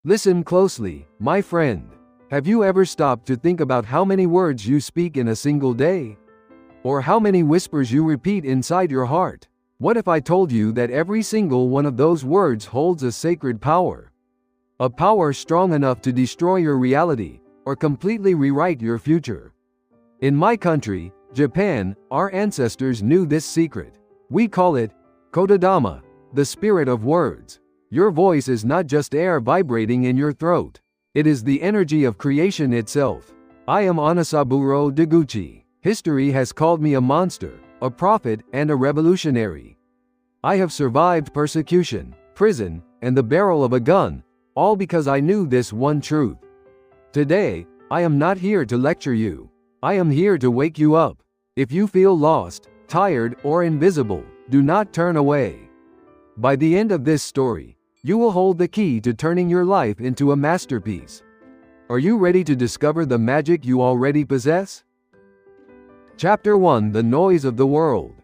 Listen closely, my friend. Have you ever stopped to think about how many words you speak in a single day? Or how many whispers you repeat inside your heart? What if I told you that every single one of those words holds a sacred power? A power strong enough to destroy your reality, or completely rewrite your future. In my country, Japan, our ancestors knew this secret. We call it Kotodama, the spirit of words. Your voice is not just air vibrating in your throat. It is the energy of creation itself. I am Onisaburo Deguchi. History has called me a monster, a prophet, and a revolutionary. I have survived persecution, prison, and the barrel of a gun, all because I knew this one truth. Today, I am not here to lecture you. I am here to wake you up. If you feel lost, tired, or invisible, do not turn away. By the end of this story, you will hold the key to turning your life into a masterpiece. Are you ready to discover the magic you already possess? Chapter 1: The Noise of the World.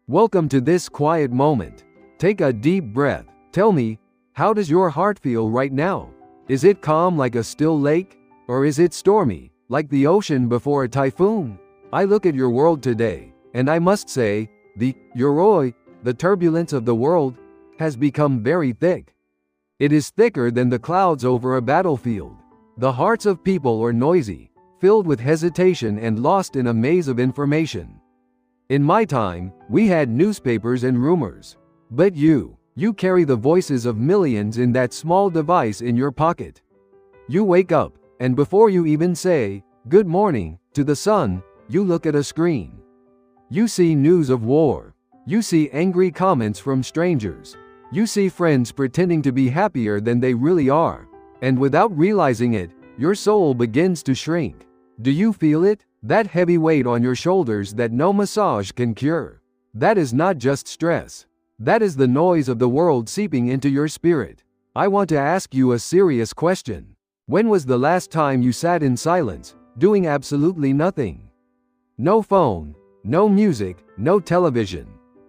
Welcome to this quiet moment. Take a deep breath. Tell me, how does your heart feel right now? Is it calm like a still lake? Or is it stormy, like the ocean before a typhoon? I look at your world today, and I must say, the yoroi, the turbulence of the world, has become very thick. It is thicker than the clouds over a battlefield. The hearts of people are noisy, filled with hesitation and lost in a maze of information. In my time, we had newspapers and rumors. But you carry the voices of millions in that small device in your pocket. You wake up, and before you even say, "Good morning," to the sun, you look at a screen. You see news of war. You see angry comments from strangers. You see friends pretending to be happier than they really are. And without realizing it, your soul begins to shrink. Do you feel it? That heavy weight on your shoulders that no massage can cure. That is not just stress. That is the noise of the world seeping into your spirit. I want to ask you a serious question. When was the last time you sat in silence, doing absolutely nothing? No phone, no music, no television.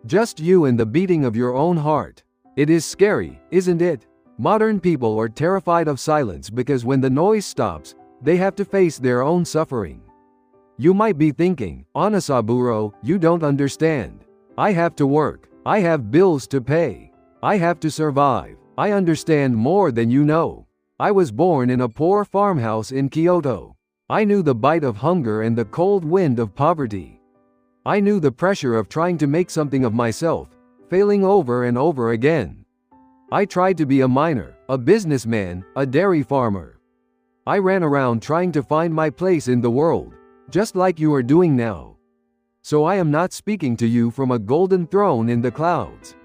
Just you and the beating of your own heart. It is scary, isn't it? Modern people are terrified of silence because when the noise stops, they have to face their own suffering. You might be thinking, "Onisaburo, you don't understand. I have to work. I have bills to pay. I have to survive." I understand more than you know. I was born in a poor farmhouse in Kyoto. I knew the bite of hunger and the cold wind of poverty. I knew the pressure of trying to make something of myself, failing over and over again. I tried to be a miner, a businessman, a dairy farmer. I ran around trying to find my place in the world, just like you are doing now. So I am not speaking to you from a golden throne in the clouds.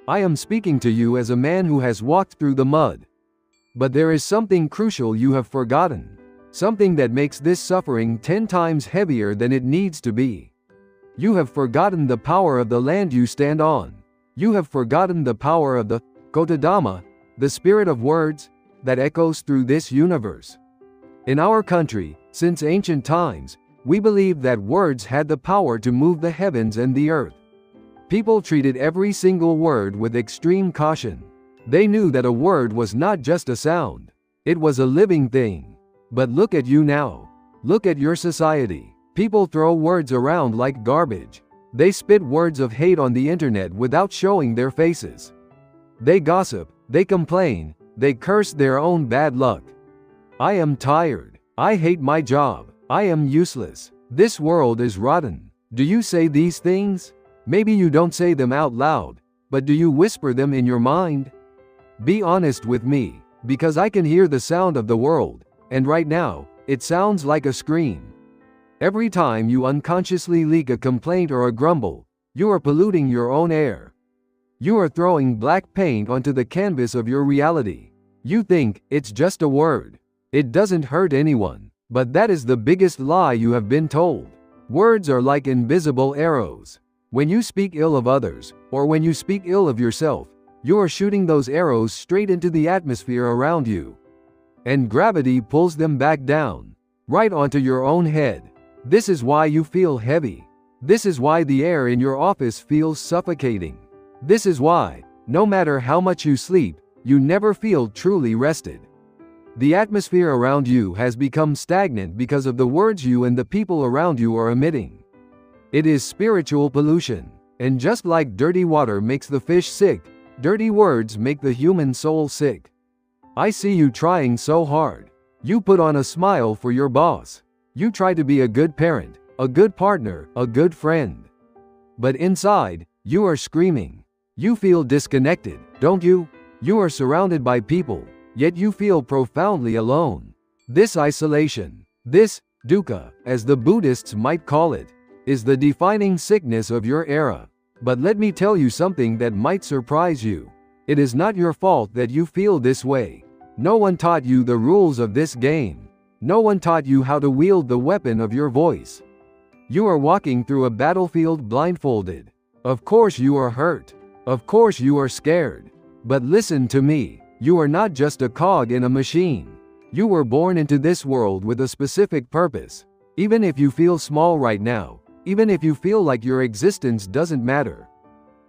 I am speaking to you as a man who has walked through the mud. But there is something crucial you have forgotten. Something that makes this suffering 10 times heavier than it needs to be. You have forgotten the power of the land you stand on. You have forgotten the power of the Kotodama, the spirit of words, that echoes through this universe. In our country, since ancient times, we believed that words had the power to move the heavens and the earth. People treated every single word with extreme caution. They knew that a word was not just a sound. It was a living thing. But look at you now. Look at your society. People throw words around like garbage. They spit words of hate on the internet without showing their faces. They gossip, they complain, they curse their own bad luck. I am tired. I hate my job. I am useless. This world is rotten. Do you say these things? Maybe you don't say them out loud, but do you whisper them in your mind? Be honest with me, because I can hear the sound of the world, and right now, it sounds like a scream. Every time you unconsciously leak a complaint or a grumble, you are polluting your own air. You are throwing black paint onto the canvas of your reality. You think, it's just a word. It doesn't hurt anyone, but that is the biggest lie you have been told. Words are like invisible arrows. When you speak ill of others, or when you speak ill of yourself, you are shooting those arrows straight into the atmosphere around you. And gravity pulls them back down, right onto your own head. This is why you feel heavy. This is why the air in your office feels suffocating. This is why, no matter how much you sleep, you never feel truly rested. The atmosphere around you has become stagnant because of the words you and the people around you are emitting. It is spiritual pollution. And just like dirty water makes the fish sick, dirty words make the human soul sick. I see you trying so hard. You put on a smile for your boss. You try to be a good parent, a good partner, a good friend. But inside, you are screaming. You feel disconnected, don't you? You are surrounded by people, yet you feel profoundly alone. This isolation, this dukkha, as the Buddhists might call it, is the defining sickness of your era. But let me tell you something that might surprise you. It is not your fault that you feel this way. No one taught you the rules of this game. No one taught you how to wield the weapon of your voice. You are walking through a battlefield blindfolded. Of course you are hurt. Of course you are scared. But listen to me. You are not just a cog in a machine. You were born into this world with a specific purpose. Even if you feel small right now, even if you feel like your existence doesn't matter.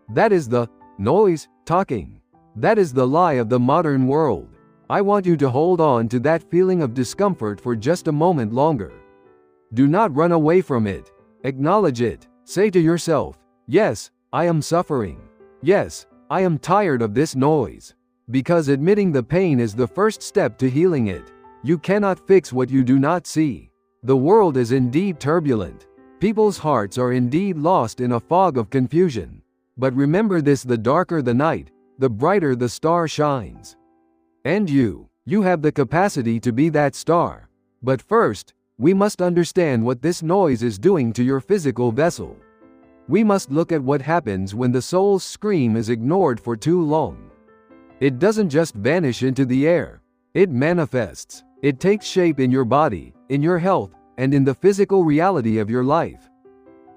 That is the noise talking. That is the lie of the modern world. I want you to hold on to that feeling of discomfort for just a moment longer. Do not run away from it. Acknowledge it. Say to yourself, yes, I am suffering. Yes, I am tired of this noise. Because admitting the pain is the first step to healing it. You cannot fix what you do not see. The world is indeed turbulent. People's hearts are indeed lost in a fog of confusion. But remember this: the darker the night, the brighter the star shines. And you have the capacity to be that star. But first, we must understand what this noise is doing to your physical vessel. We must look at what happens when the soul's scream is ignored for too long. It doesn't just vanish into the air. It manifests. It takes shape in your body, in your health, and in the physical reality of your life.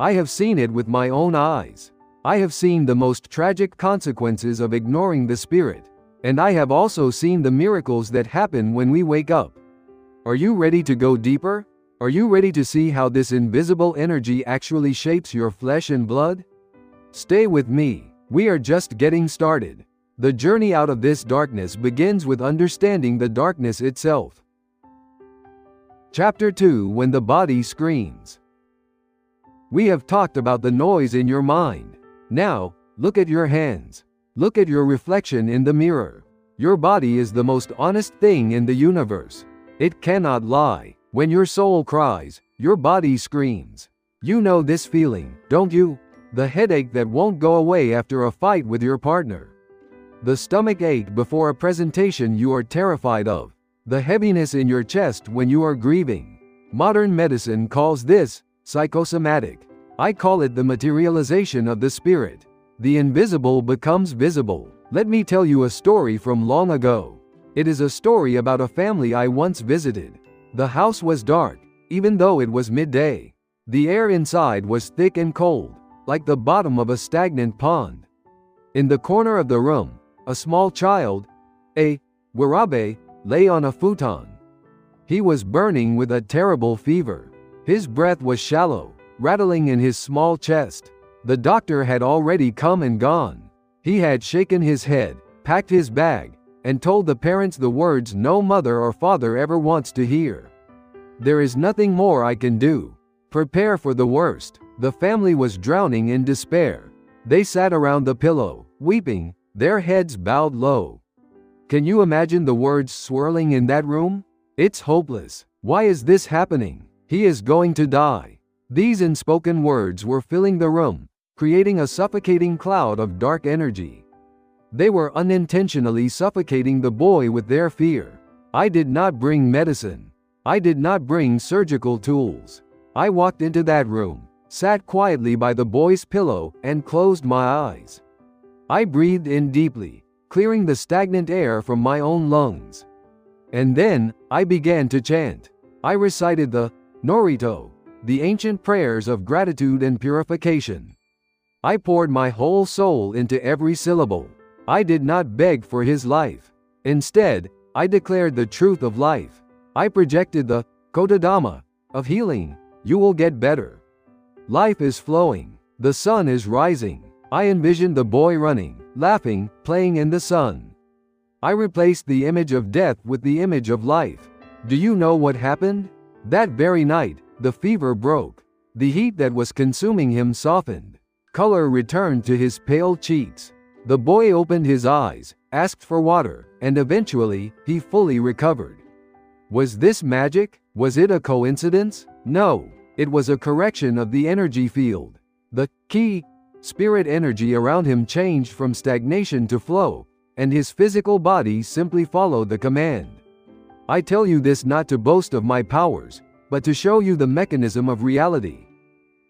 I have seen it with my own eyes. I have seen the most tragic consequences of ignoring the spirit. And I have also seen the miracles that happen when we wake up. Are you ready to go deeper? Are you ready to see how this invisible energy actually shapes your flesh and blood? Stay with me. We are just getting started. The journey out of this darkness begins with understanding the darkness itself. Chapter 2: When the Body Screams. We have talked about the noise in your mind. Now, look at your hands. Look at your reflection in the mirror. Your body is the most honest thing in the universe. It cannot lie. When your soul cries, your body screams. You know this feeling, don't you? The headache that won't go away after a fight with your partner. The stomach ache before a presentation you are terrified of. The heaviness in your chest when you are grieving. Modern medicine calls this psychosomatic. I call it the materialization of the spirit. The invisible becomes visible. Let me tell you a story from long ago. It is a story about a family I once visited. The house was dark, even though it was midday. The air inside was thick and cold, like the bottom of a stagnant pond. In the corner of the room, a small child, a warabe, lay on a futon. He was burning with a terrible fever. His breath was shallow, rattling in his small chest. The doctor had already come and gone. He had shaken his head, packed his bag, and told the parents the words no mother or father ever wants to hear. There is nothing more I can do. Prepare for the worst. The family was drowning in despair. They sat around the pillow, weeping, their heads bowed low. Can you imagine the words swirling in that room? It's hopeless. Why is this happening? He is going to die. These unspoken words were filling the room, creating a suffocating cloud of dark energy. They were unintentionally suffocating the boy with their fear. I did not bring medicine. I did not bring surgical tools. I walked into that room, sat quietly by the boy's pillow, and closed my eyes. I breathed in deeply, clearing the stagnant air from my own lungs. And then, I began to chant. I recited the Norito, the ancient prayers of gratitude and purification. I poured my whole soul into every syllable. I did not beg for his life. Instead, I declared the truth of life. I projected the Kotodama of healing. You will get better. Life is flowing. The sun is rising. I envisioned the boy running, laughing, playing in the sun. I replaced the image of death with the image of life. Do you know what happened? That very night, the fever broke. The heat that was consuming him softened. Color returned to his pale cheeks. The boy opened his eyes, asked for water, and eventually, he fully recovered. Was this magic? Was it a coincidence? No, it was a correction of the energy field. The key spirit energy around him changed from stagnation to flow, and his physical body simply followed the command. I tell you this not to boast of my powers, but to show you the mechanism of reality.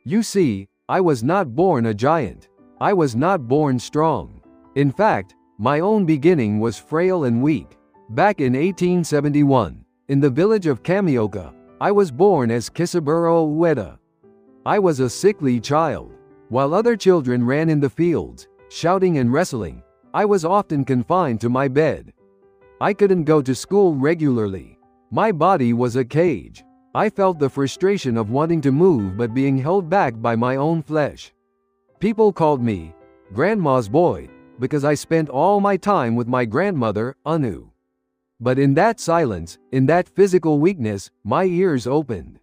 You see, I was not born a giant. I was not born strong. In fact, my own beginning was frail and weak. Back in 1871, in the village of Kamioka, I was born as Kisaburo Ueda. I was a sickly child. While other children ran in the fields, shouting and wrestling, I was often confined to my bed. I couldn't go to school regularly. My body was a cage. I felt the frustration of wanting to move but being held back by my own flesh. People called me Grandma's boy because I spent all my time with my grandmother, Anu. But in that silence, in that physical weakness, my ears opened.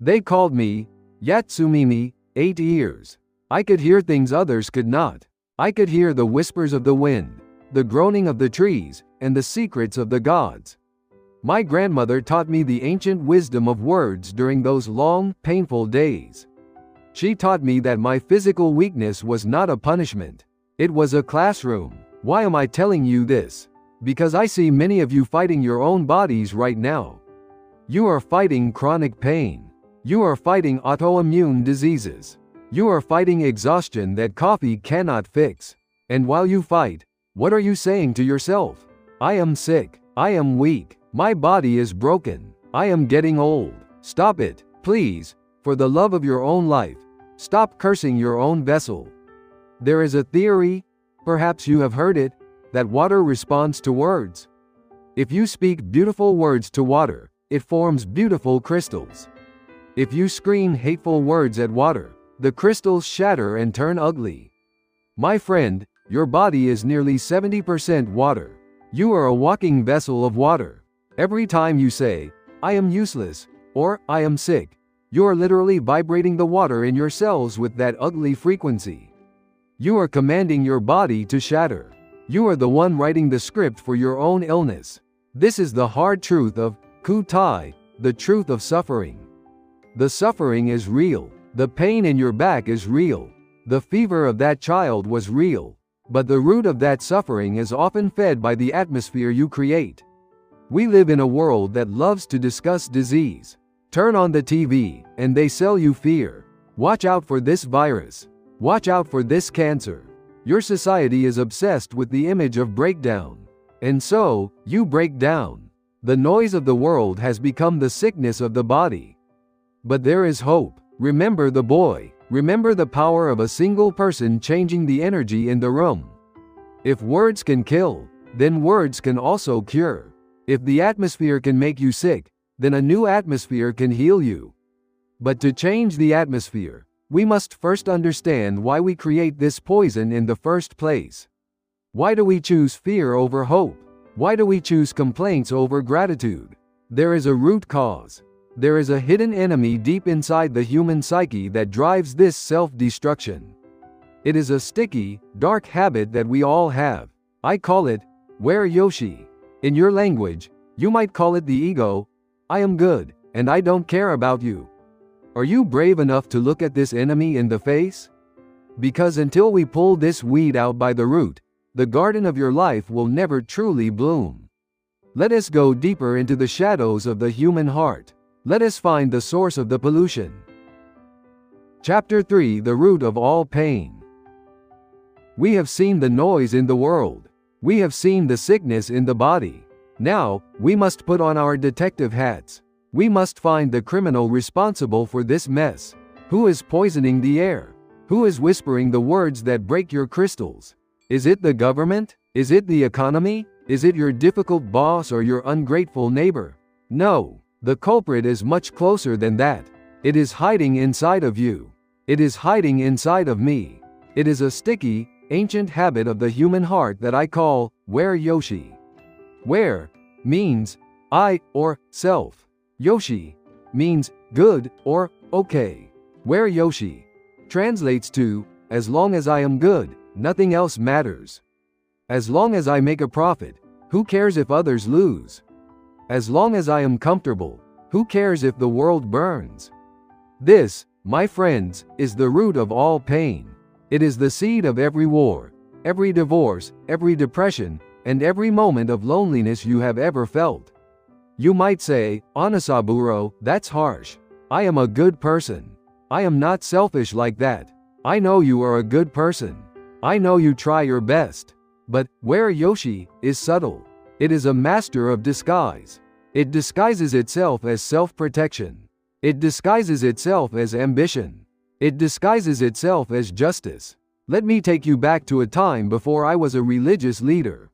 They called me Yatsumimi, 8 ears. I could hear things others could not. I could hear the whispers of the wind, the groaning of the trees, and the secrets of the gods. My grandmother taught me the ancient wisdom of words during those long, painful days. She taught me that my physical weakness was not a punishment. It was a classroom. Why am I telling you this? Because I see many of you fighting your own bodies right now. You are fighting chronic pain. You are fighting autoimmune diseases. You are fighting exhaustion that coffee cannot fix. And while you fight, what are you saying to yourself? I am sick. I am weak. My body is broken. I am getting old. Stop it, please, for the love of your own life. Stop cursing your own vessel. There is a theory, perhaps you have heard it, that water responds to words. If you speak beautiful words to water, it forms beautiful crystals. If you scream hateful words at water, the crystals shatter and turn ugly. My friend, your body is nearly 70% water. You are a walking vessel of water. Every time you say, I am useless, or I am sick, you are literally vibrating the water in your cells with that ugly frequency. You are commanding your body to shatter. You are the one writing the script for your own illness. This is the hard truth of Kutai, the truth of suffering. The suffering is real. The pain in your back is real. The fever of that child was real. But the root of that suffering is often fed by the atmosphere you create. We live in a world that loves to discuss disease. Turn on the TV, and they sell you fear. Watch out for this virus. Watch out for this cancer. Your society is obsessed with the image of breakdown. And so, you break down. The noise of the world has become the sickness of the body. But there is hope. Remember the boy. Remember the power of a single person changing the energy in the room. If words can kill, then words can also cure. If the atmosphere can make you sick, then a new atmosphere can heal you. But to change the atmosphere, we must first understand why we create this poison in the first place. Why do we choose fear over hope? Why do we choose complaints over gratitude? There is a root cause. There is a hidden enemy deep inside the human psyche that drives this self-destruction. It is a sticky, dark habit that we all have. I call it, where Yoshi. In your language, you might call it the ego. I am good, and I don't care about you. Are you brave enough to look at this enemy in the face? Because until we pull this weed out by the root, the garden of your life will never truly bloom. Let us go deeper into the shadows of the human heart. Let us find the source of the pollution. Chapter 3: The Root of All Pain. We have seen the noise in the world. We have seen the sickness in the body. Now, we must put on our detective hats. We must find the criminal responsible for this mess. Who is poisoning the air? Who is whispering the words that break your crystals? Is it the government? Is it the economy? Is it your difficult boss or your ungrateful neighbor? No. The culprit is much closer than that. It is hiding inside of you. It is hiding inside of me. It is a sticky, ancient habit of the human heart that I call, where Yoshi. Where means I or self. Yoshi means good or okay. Where Yoshi translates to, as long as I am good, nothing else matters. As long as I make a profit, who cares if others lose? As long as I am comfortable, who cares if the world burns? This, my friends, is the root of all pain. It is the seed of every war, every divorce, every depression, and every moment of loneliness you have ever felt. You might say, Onisaburo, that's harsh. I am a good person. I am not selfish like that. I know you are a good person. I know you try your best. But where Yoshi is subtle. It is a master of disguise. It disguises itself as self-protection. It disguises itself as ambition. It disguises itself as justice. Let me take you back to a time before I was a religious leader.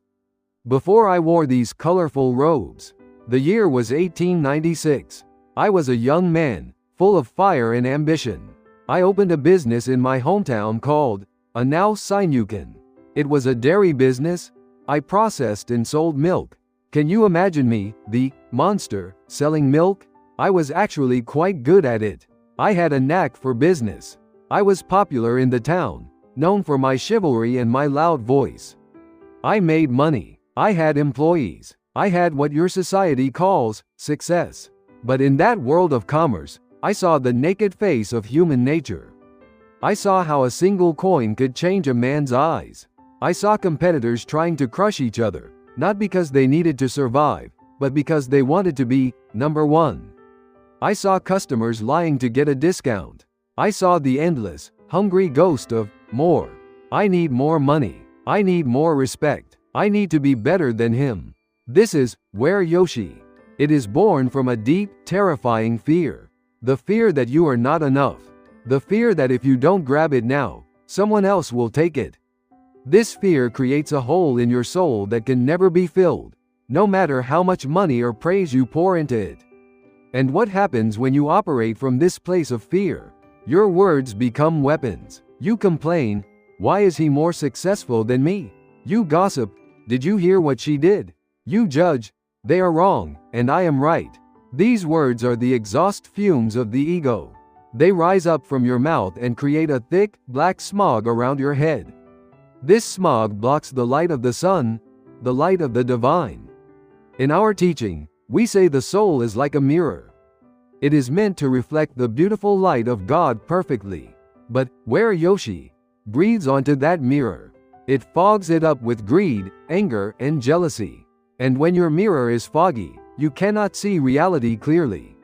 Before I wore these colorful robes. The year was 1896. I was a young man, full of fire and ambition. I opened a business in my hometown called Anao Sinukan. It was a dairy business. I processed and sold milk. Can you imagine me, the monster, selling milk? I was actually quite good at it. I had a knack for business. I was popular in the town, known for my chivalry and my loud voice. I made money. I had employees. I had what your society calls success. But in that world of commerce, I saw the naked face of human nature. I saw how a single coin could change a man's eyes. I saw competitors trying to crush each other, not because they needed to survive, but because they wanted to be number one. I saw customers lying to get a discount. I saw the endless, hungry ghost of more. I need more money. I need more respect. I need to be better than him. This is where Yoshi. It is born from a deep, terrifying fear. The fear that you are not enough. The fear that if you don't grab it now, someone else will take it. This fear creates a hole in your soul that can never be filled, no matter how much money or praise you pour into it. And what happens when you operate from this place of fear? Your words become weapons. You complain, why is he more successful than me? You gossip, did you hear what she did? You judge, they are wrong, and I am right. These words are the exhaust fumes of the ego. They rise up from your mouth and create a thick, black smog around your head. This smog blocks the light of the sun, the light of the divine. In our teaching, we say the soul is like a mirror. It is meant to reflect the beautiful light of God perfectly. But where Yoshi breathes onto that mirror, it fogs it up with greed, anger, and jealousy. And when your mirror is foggy, you cannot see reality clearly.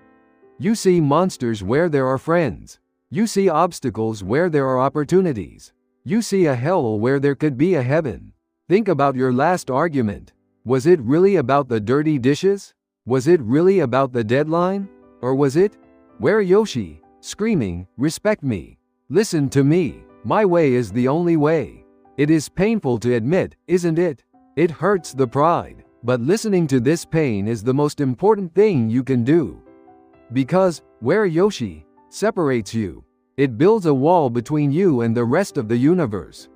You see monsters where there are friends. You see obstacles where there are opportunities. You see a hell where there could be a heaven. Think about your last argument. Was it really about the dirty dishes? Was it really about the deadline? Or was it, where Yoshi, screaming, respect me, listen to me, my way is the only way? It is painful to admit, isn't it? It hurts the pride. But listening to this pain is the most important thing you can do. Because, where Yoshi separates you, it builds a wall between you and the rest of the universe.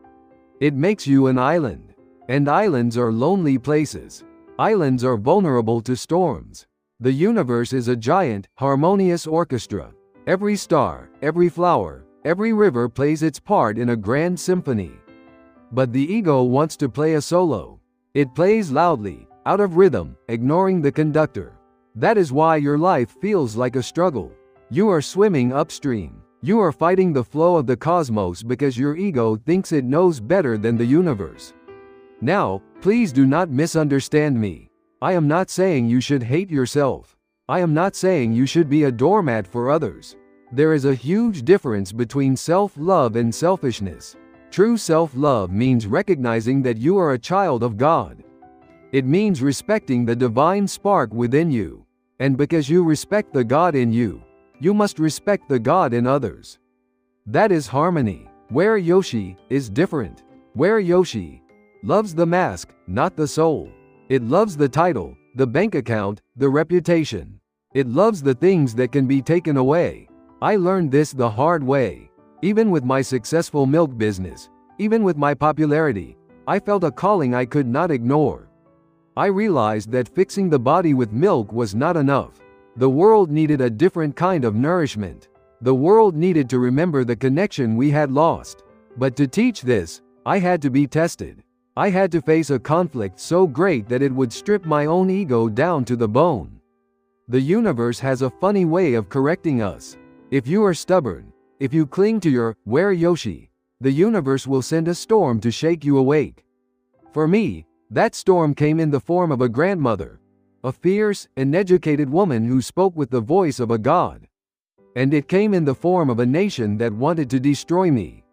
It makes you an island. And islands are lonely places. Islands are vulnerable to storms. The universe is a giant, harmonious orchestra. Every star, every flower, every river plays its part in a grand symphony. But the ego wants to play a solo. It plays loudly, out of rhythm, ignoring the conductor. That is why your life feels like a struggle. You are swimming upstream. You are fighting the flow of the cosmos because your ego thinks it knows better than the universe. Now, please do not misunderstand me. I am not saying you should hate yourself. I am not saying you should be a doormat for others. There is a huge difference between self-love and selfishness. True self-love means recognizing that you are a child of God. It means respecting the divine spark within you. And because you respect the God in you, you must respect the God in others. That is harmony. Where Yoshi is different. Where Yoshi loves the mask, not the soul. It loves the title, the bank account, the reputation. It loves the things that can be taken away. I learned this the hard way. Even with my successful milk business, even with my popularity, I felt a calling I could not ignore. I realized that fixing the body with milk was not enough. The world needed a different kind of nourishment. The world needed to remember the connection we had lost. But to teach this, I had to be tested. I had to face a conflict so great that it would strip my own ego down to the bone. The universe has a funny way of correcting us. If you are stubborn, if you cling to your where Yoshi, the universe will send a storm to shake you awake. For me, that storm came in the form of a grandmother, a fierce and educated woman who spoke with the voice of a god. And it came in the form of a nation that wanted to destroy me.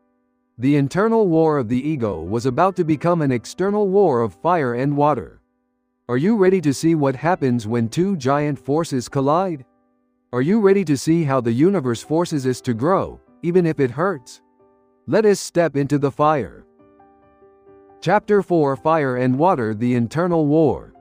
The internal war of the ego was about to become an external war of fire and water. Are you ready to see what happens when two giant forces collide? Are you ready to see how the universe forces us to grow, even if it hurts? Let us step into the fire. Chapter 4: Fire and Water, the Internal War.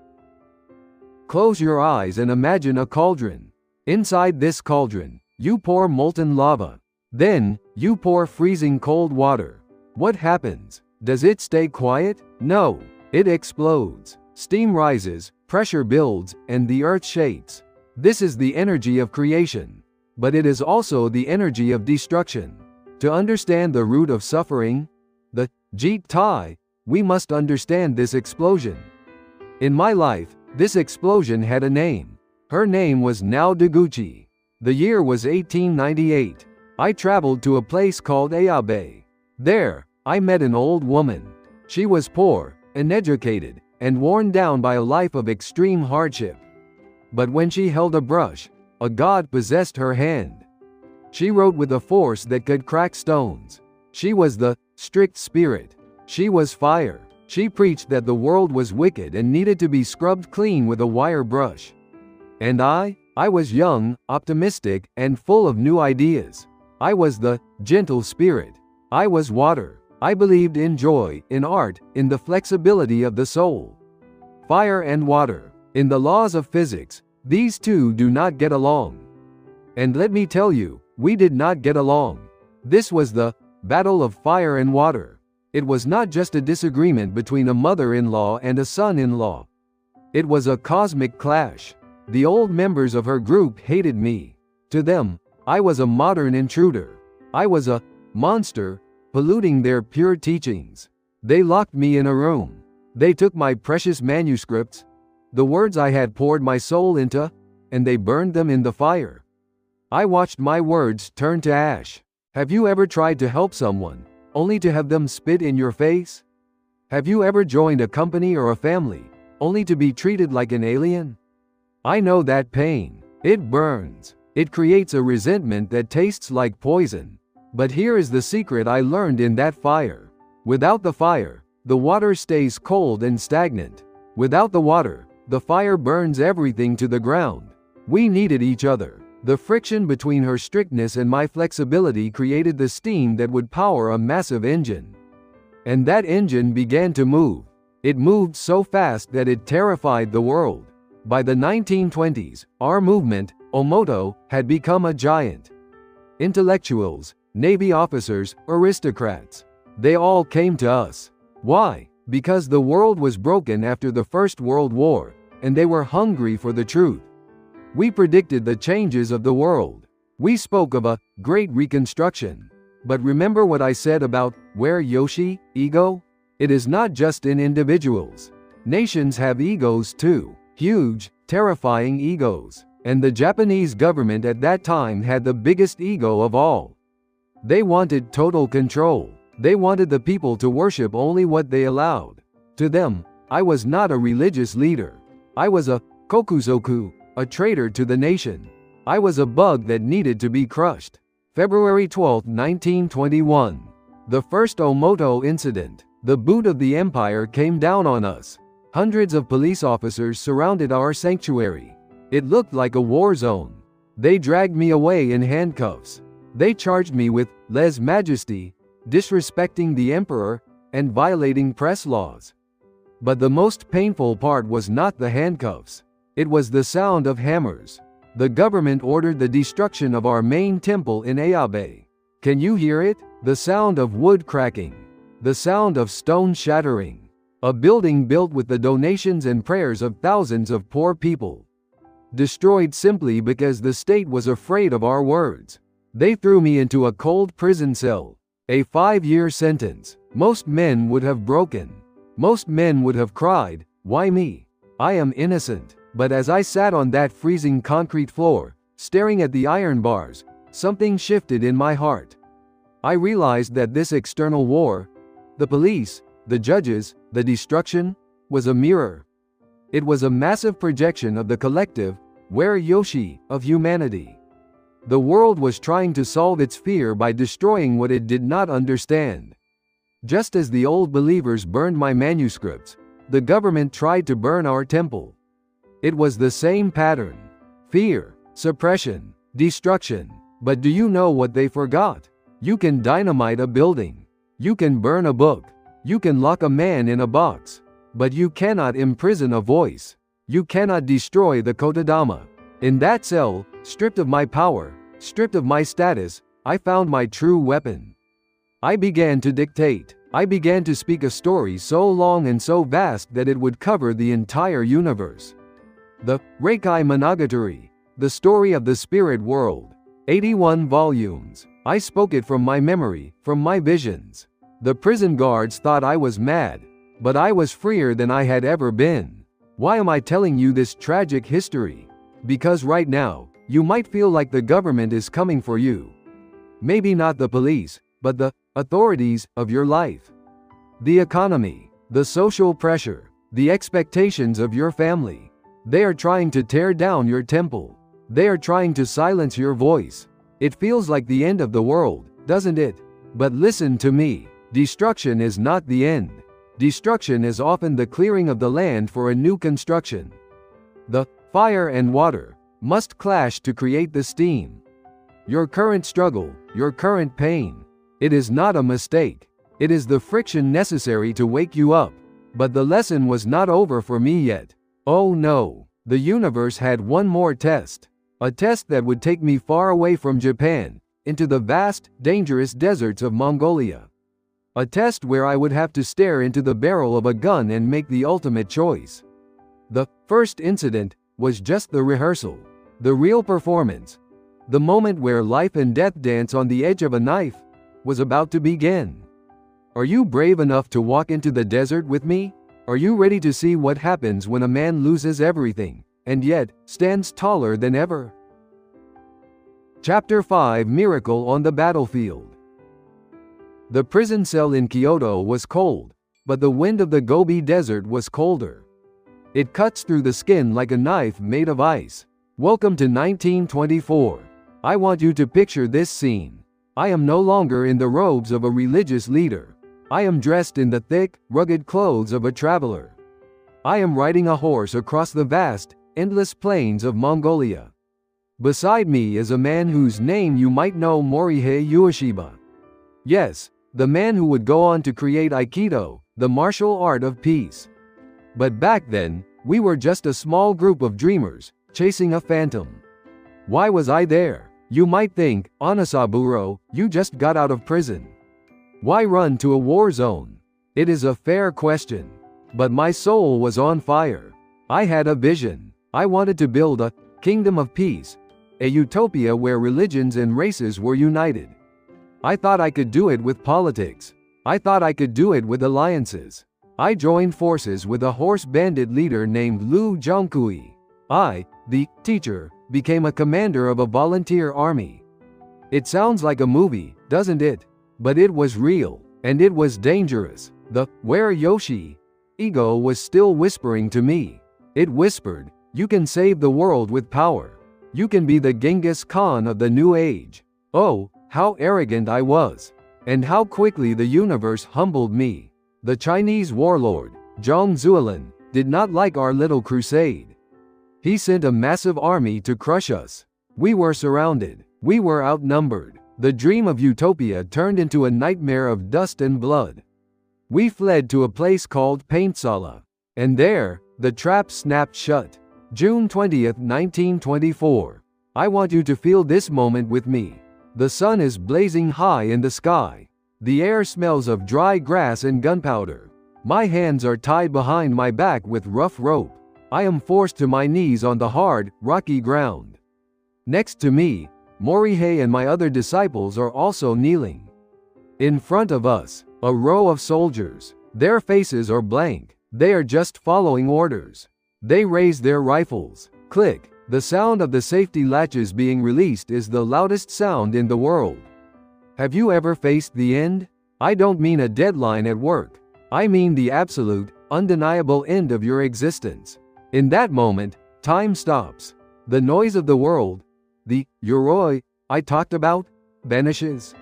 Close your eyes and imagine a cauldron. Inside this cauldron, you pour molten lava. Then, you pour freezing cold water. What happens? Does it stay quiet? No. It explodes. Steam rises, pressure builds, and the earth shakes. This is the energy of creation. But it is also the energy of destruction. To understand the root of suffering, the Jeet Tai, we must understand this explosion. In my life, this explosion had a name. Her name was Nao Deguchi. The year was 1898. I traveled to a place called Ayabe. There, I met an old woman. She was poor, uneducated, and worn down by a life of extreme hardship. But when she held a brush, a god possessed her hand. She wrote with a force that could crack stones. She was the strict spirit. She was fire. She preached that the world was wicked and needed to be scrubbed clean with a wire brush. And I was young, optimistic, and full of new ideas. I was the gentle spirit. I was water. I believed in joy, in art, in the flexibility of the soul. Fire and water. In the laws of physics, these two do not get along. And let me tell you, we did not get along. This was the battle of fire and water. It was not just a disagreement between a mother-in-law and a son-in-law. It was a cosmic clash. The old members of her group hated me. To them, I was a modern intruder. I was a monster, polluting their pure teachings. They locked me in a room. They took my precious manuscripts, the words I had poured my soul into, and they burned them in the fire. I watched my words turn to ash. Have you ever tried to help someone, only to have them spit in your face? Have you ever joined a company or a family, only to be treated like an alien? I know that pain. It burns. It creates a resentment that tastes like poison. But here is the secret I learned in that fire. Without the fire, the water stays cold and stagnant. Without the water, the fire burns everything to the ground. We needed each other. The friction between her strictness and my flexibility created the steam that would power a massive engine. And that engine began to move. It moved so fast that it terrified the world. By the 1920s, our movement, Omoto, had become a giant. Intellectuals, Navy officers, aristocrats. They all came to us. Why? Because the world was broken after the First World War, and they were hungry for the truth. We predicted the changes of the world. We spoke of a great reconstruction. But remember what I said about where Yoshi, ego? It is not just in individuals. Nations have egos too. Huge, terrifying egos. And the Japanese government at that time had the biggest ego of all. They wanted total control. They wanted the people to worship only what they allowed. To them, I was not a religious leader. I was a kokusoku, a traitor to the nation. I was a bug that needed to be crushed. February 12, 1921. The first Omoto incident. The boot of the empire came down on us. Hundreds of police officers surrounded our sanctuary. It looked like a war zone. They dragged me away in handcuffs. They charged me with lèse-majesté, disrespecting the emperor, and violating press laws. But the most painful part was not the handcuffs. It was the sound of hammers. The government ordered the destruction of our main temple in Ayabe. Can you hear it? The sound of wood cracking. The sound of stone shattering. A building built with the donations and prayers of thousands of poor people. Destroyed simply because the state was afraid of our words. They threw me into a cold prison cell. A 5-year sentence. Most men would have broken. Most men would have cried, "Why me? I am innocent." But as I sat on that freezing concrete floor, staring at the iron bars, something shifted in my heart. I realized that this external war, the police, the judges, the destruction, was a mirror. It was a massive projection of the collective, where Yoshi, of humanity. The world was trying to solve its fear by destroying what it did not understand. Just as the old believers burned my manuscripts, the government tried to burn our temple. It was the same pattern. Fear, suppression, destruction. But do you know what they forgot? You can dynamite a building. You can burn a book. You can lock a man in a box. But you cannot imprison a voice. You cannot destroy the Kotodama. In that cell, stripped of my power, stripped of my status, I found my true weapon. I began to dictate. I began to speak a story so long and so vast that it would cover the entire universe. The Reikai Monogatari, the story of the spirit world. 81 volumes. I spoke it from my memory, from my visions. The prison guards thought I was mad, but I was freer than I had ever been. Why am I telling you this tragic history? Because right now, you might feel like the government is coming for you. Maybe not the police, but the authorities of your life. The economy, the social pressure, the expectations of your family. They are trying to tear down your temple. They are trying to silence your voice. It feels like the end of the world, doesn't it? But listen to me. Destruction is not the end. Destruction is often the clearing of the land for a new construction. The fire and water must clash to create the steam. Your current struggle, your current pain, it is not a mistake. It is the friction necessary to wake you up. But the lesson was not over for me yet. Oh no, the universe had one more test. A test that would take me far away from Japan, into the vast, dangerous deserts of Mongolia. A test where I would have to stare into the barrel of a gun and make the ultimate choice. The first incident was just the rehearsal. The real performance, the moment where life and death dance on the edge of a knife, was about to begin. Are you brave enough to walk into the desert with me? Are you ready to see what happens when a man loses everything, and yet stands taller than ever? Chapter 5: Miracle on the Battlefield. The prison cell in Kyoto was cold, but the wind of the Gobi Desert was colder. It cuts through the skin like a knife made of ice. Welcome to 1924. I want you to picture this scene. I am no longer in the robes of a religious leader. I am dressed in the thick, rugged clothes of a traveler. I am riding a horse across the vast, endless plains of Mongolia. Beside me is a man whose name you might know, Morihei Ueshiba. Yes, the man who would go on to create Aikido, the martial art of peace. But back then, we were just a small group of dreamers, chasing a phantom. Why was I there? You might think, Onisaburo, you just got out of prison. Why run to a war zone? It is a fair question. But my soul was on fire. I had a vision. I wanted to build a kingdom of peace, a utopia where religions and races were united. I thought I could do it with politics. I thought I could do it with alliances. I joined forces with a horse bandit leader named Lu Zhongkui. I, the teacher, became a commander of a volunteer army. It sounds like a movie, doesn't it? But it was real, and it was dangerous. The "Where Yoshi?" ego was still whispering to me. It whispered, "You can save the world with power. You can be the Genghis Khan of the new age." Oh, how arrogant I was. And how quickly the universe humbled me. The Chinese warlord, Zhang Zuolin, did not like our little crusade. He sent a massive army to crush us. We were surrounded. We were outnumbered. The dream of utopia turned into a nightmare of dust and blood. We fled to a place called Paintsala. And there, the trap snapped shut. June 20th, 1924. I want you to feel this moment with me. The sun is blazing high in the sky. The air smells of dry grass and gunpowder. My hands are tied behind my back with rough rope. I am forced to my knees on the hard, rocky ground. Next to me, Morihei and my other disciples are also kneeling. In front of us, a row of soldiers. Their faces are blank. They are just following orders. They raise their rifles. Click. The sound of the safety latches being released is the loudest sound in the world. Have you ever faced the end? I don't mean a deadline at work. I mean the absolute, undeniable end of your existence. In that moment, time stops. The noise of the world, the yoroi I talked about, vanishes.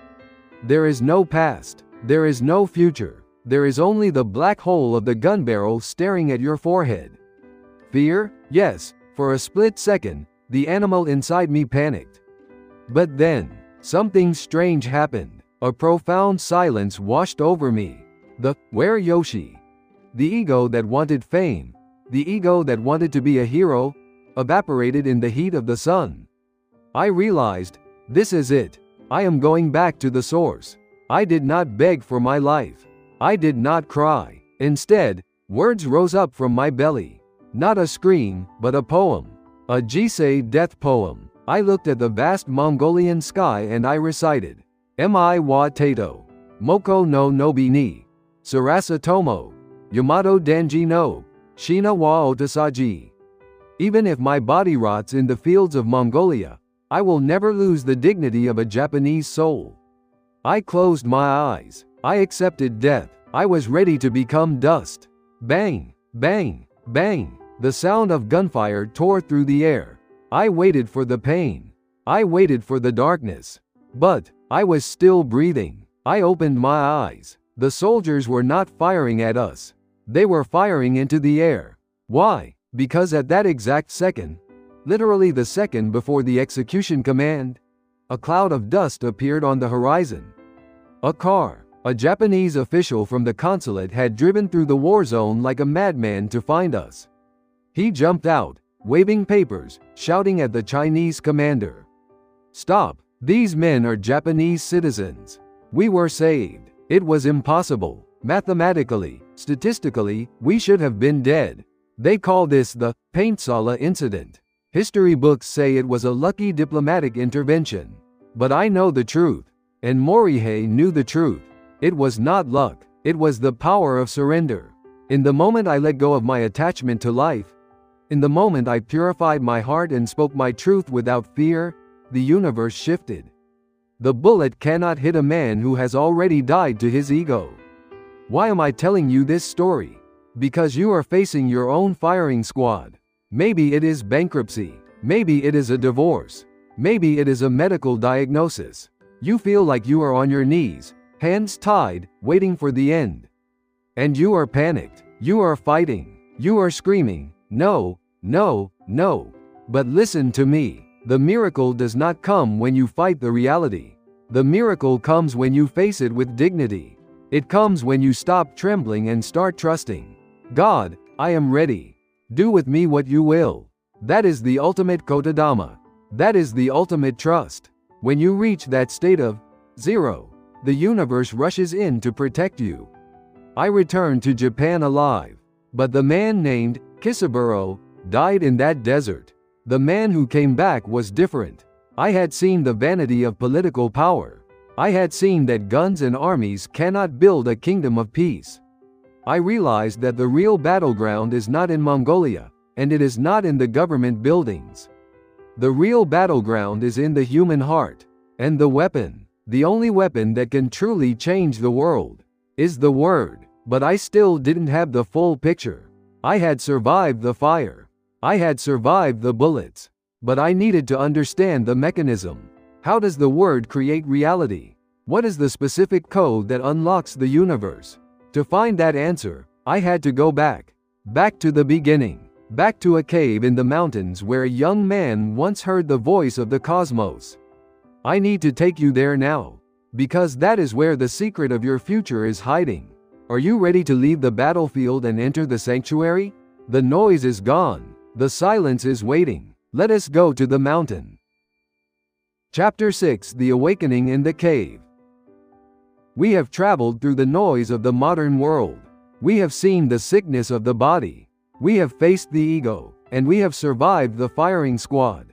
There is no past. There is no future. There is only the black hole of the gun barrel staring at your forehead. Fear? Yes, for a split second, the animal inside me panicked. But then, something strange happened. A profound silence washed over me. Where Yoshi? The ego that wanted fame, the ego that wanted to be a hero, evaporated in the heat of the sun. I realized, this is it. I am going back to the source. I did not beg for my life. I did not cry. Instead, words rose up from my belly. Not a scream, but a poem. A Jisei death poem. I looked at the vast Mongolian sky and I recited. Mi wa tato. Moko no nobi ni. Sarasa tomo. Yamato danji no. Shina wa otasaji. Even if my body rots in the fields of Mongolia, I will never lose the dignity of a Japanese soul. I closed my eyes. I accepted death. I was ready to become dust. Bang, bang, bang. The sound of gunfire tore through the air. I waited for the pain. I waited for the darkness. But I was still breathing. I opened my eyes. The soldiers were not firing at us. They were firing into the air. Why? Because at that exact second, literally the second before the execution command, a cloud of dust appeared on the horizon. A car. A Japanese official from the consulate had driven through the war zone like a madman to find us. He jumped out, waving papers, shouting at the Chinese commander. Stop! These men are Japanese citizens. We were saved. It was impossible. Mathematically, statistically, we should have been dead. They call this the Paintsala incident. History books say it was a lucky diplomatic intervention. But I know the truth. And Morihei knew the truth. It was not luck. It was the power of surrender. In the moment I let go of my attachment to life, in the moment I purified my heart and spoke my truth without fear, the universe shifted. The bullet cannot hit a man who has already died to his ego. Why am I telling you this story? Because you are facing your own firing squad. Maybe it is bankruptcy. Maybe it is a divorce. Maybe it is a medical diagnosis. You feel like you are on your knees, hands tied, waiting for the end. And you are panicked. You are fighting. You are screaming, no, no, no. But listen to me. The miracle does not come when you fight the reality. The miracle comes when you face it with dignity. It comes when you stop trembling and start trusting. God, I am ready. Do with me what you will. That is the ultimate Kotodama. That is the ultimate trust. When you reach that state of zero, the universe rushes in to protect you. I returned to Japan alive. But the man named Onisaburo died in that desert. The man who came back was different. I had seen the vanity of political power. I had seen that guns and armies cannot build a kingdom of peace. I realized that the real battleground is not in Mongolia, and it is not in the government buildings. The real battleground is in the human heart. And the weapon, the only weapon that can truly change the world, is the word. But I still didn't have the full picture. I had survived the fire. I had survived the bullets. But I needed to understand the mechanism. How does the word create reality? What is the specific code that unlocks the universe? To find that answer, I had to go back. Back to the beginning. Back to a cave in the mountains where a young man once heard the voice of the cosmos. I need to take you there now. Because that is where the secret of your future is hiding. Are you ready to leave the battlefield and enter the sanctuary? The noise is gone. The silence is waiting. Let us go to the mountain. Chapter 6: The Awakening in the Cave. We have traveled through the noise of the modern world. We have seen the sickness of the body. We have faced the ego, and we have survived the firing squad.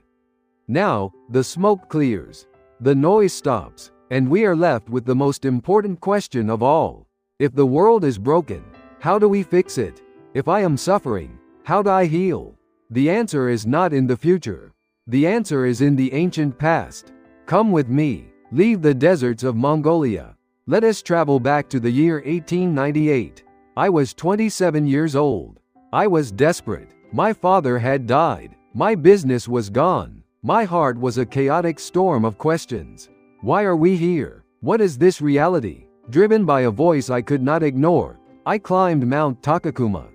Now, the smoke clears. The noise stops, and we are left with the most important question of all. If the world is broken, how do we fix it? If I am suffering, how do I heal? The answer is not in the future. The answer is in the ancient past. Come with me. Leave the deserts of Mongolia. Let us travel back to the year 1898. I was 27 years old. I was desperate. My father had died. My business was gone. My heart was a chaotic storm of questions. Why are we here? What is this reality? Driven by a voice I could not ignore, I climbed Mount Takakuma.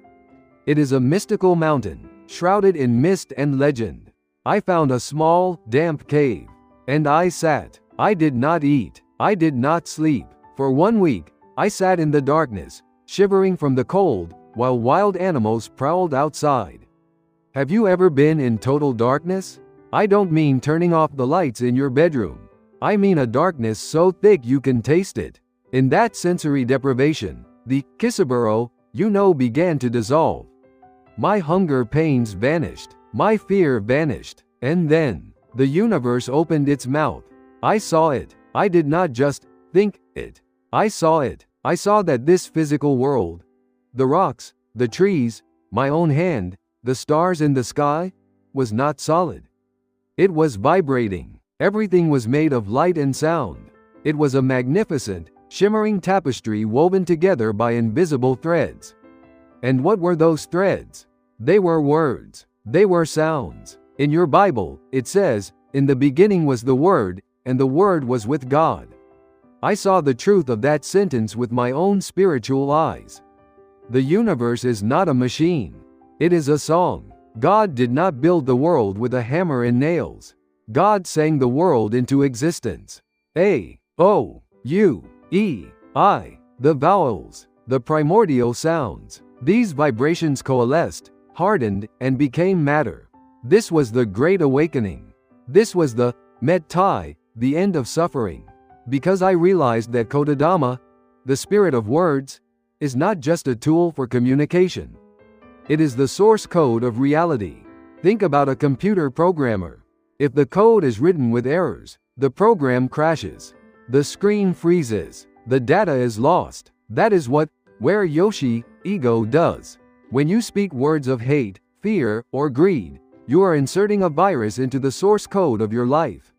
It is a mystical mountain, shrouded in mist and legend. I found a small, damp cave. And I sat. I did not eat. I did not sleep. For 1 week, I sat in the darkness, shivering from the cold, while wild animals prowled outside. Have you ever been in total darkness? I don't mean turning off the lights in your bedroom. I mean a darkness so thick you can taste it. In that sensory deprivation, the Onisaburo, began to dissolve. My hunger pains vanished. My fear vanished. And then, the universe opened its mouth. I saw it. I did not just think it. I saw it. I saw that this physical world, the rocks, the trees, my own hand, the stars in the sky, was not solid. It was vibrating. Everything was made of light and sound. It was a magnificent, shimmering tapestry woven together by invisible threads. And what were those threads? They were words. They were sounds. In your Bible, it says, "In the beginning was the Word, and the Word was with God." I saw the truth of that sentence with my own spiritual eyes. The universe is not a machine. It is a song. God did not build the world with a hammer and nails. God sang the world into existence. A, O, U, E, I, the vowels, the primordial sounds. These vibrations coalesced, hardened, and became matter. This was the Great Awakening. This was the Mettai, the end of suffering. Because I realized that Kotodama, the spirit of words, is not just a tool for communication. It is the source code of reality. Think about a computer programmer. If the code is written with errors, the program crashes. The screen freezes. The data is lost. That is where Yoshi, ego does. When you speak words of hate, fear, or greed, you are inserting a virus into the source code of your life.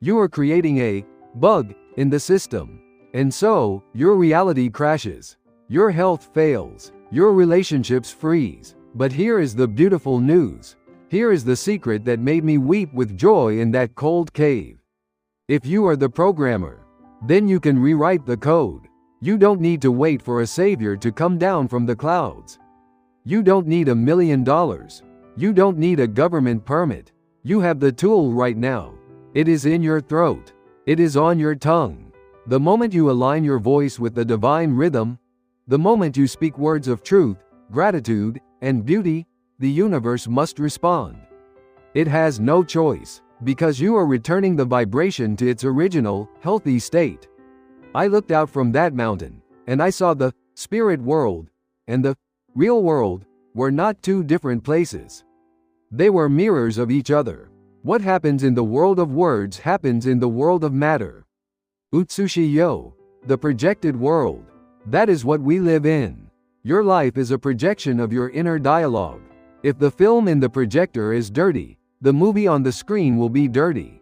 You are creating a bug in the system. And so, your reality crashes. Your health fails. Your relationships freeze. But here is the beautiful news. Here is the secret that made me weep with joy in that cold cave. If you are the programmer, then you can rewrite the code. You don't need to wait for a savior to come down from the clouds. You don't need $1 million. You don't need a government permit. You have the tool right now. It is in your throat. It is on your tongue. The moment you align your voice with the divine rhythm, the moment you speak words of truth, gratitude, and beauty, the universe must respond. It has no choice, because you are returning the vibration to its original, healthy state. I looked out from that mountain, and I saw the spirit world and the real world were not two different places. They were mirrors of each other. What happens in the world of words happens in the world of matter. Utsushi-yo, the projected world. That is what we live in. Your life is a projection of your inner dialogue. If the film in the projector is dirty, the movie on the screen will be dirty.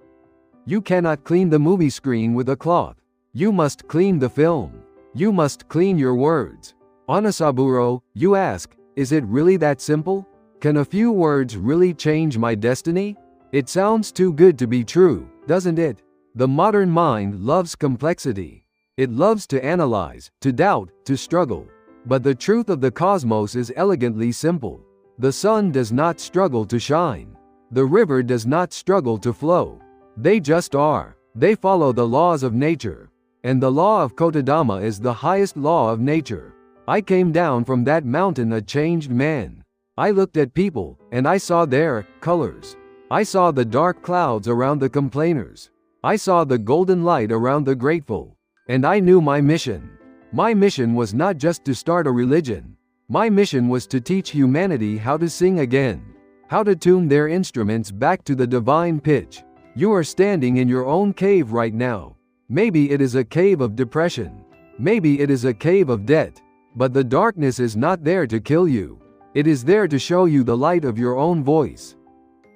You cannot clean the movie screen with a cloth. You must clean the film. You must clean your words. Onisaburo, you ask, is it really that simple? Can a few words really change my destiny? It sounds too good to be true, doesn't it? The modern mind loves complexity. It loves to analyze, to doubt, to struggle. But the truth of the cosmos is elegantly simple. The sun does not struggle to shine. The river does not struggle to flow. They just are. They follow the laws of nature. And the law of Kotodama is the highest law of nature. I came down from that mountain a changed man. I looked at people, and I saw their colors. I saw the dark clouds around the complainers. I saw the golden light around the grateful. And I knew my mission. My mission was not just to start a religion. My mission was to teach humanity how to sing again, how to tune their instruments back to the divine pitch. You are standing in your own cave right now. Maybe it is a cave of depression. Maybe it is a cave of debt. But the darkness is not there to kill you. It is there to show you the light of your own voice.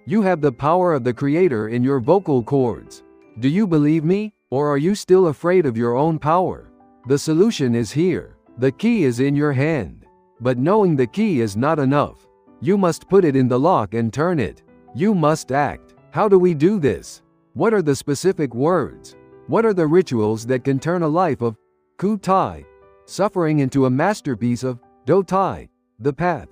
You have the power of the Creator in your vocal cords. Do you believe me, or are you still afraid of your own power? The solution is here. The key is in your hand. But knowing the key is not enough. You must put it in the lock and turn it. You must act. How do we do this? What are the specific words? What are the rituals that can turn a life of kutai, suffering, into a masterpiece of dotai, the path?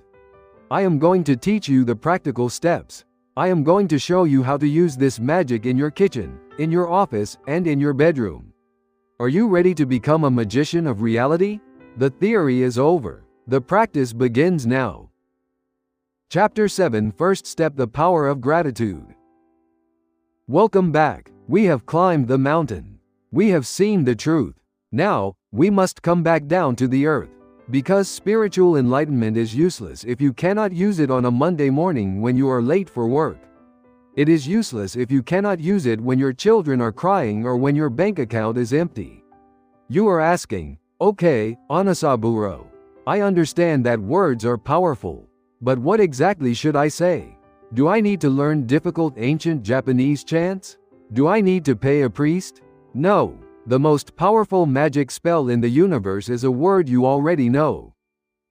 I am going to teach you the practical steps. I am going to show you how to use this magic in your kitchen, in your office, and in your bedroom. Are you ready to become a magician of reality? The theory is over. The practice begins now. Chapter 7, First Step: The Power of Gratitude. Welcome back. We have climbed the mountain. We have seen the truth. Now, we must come back down to the earth. Because spiritual enlightenment is useless if you cannot use it on a Monday morning when you are late for work. It is useless if you cannot use it when your children are crying or when your bank account is empty. You are asking, okay, Onisaburo, I understand that words are powerful. But what exactly should I say? Do I need to learn difficult ancient Japanese chants? Do I need to pay a priest? No. The most powerful magic spell in the universe is a word you already know.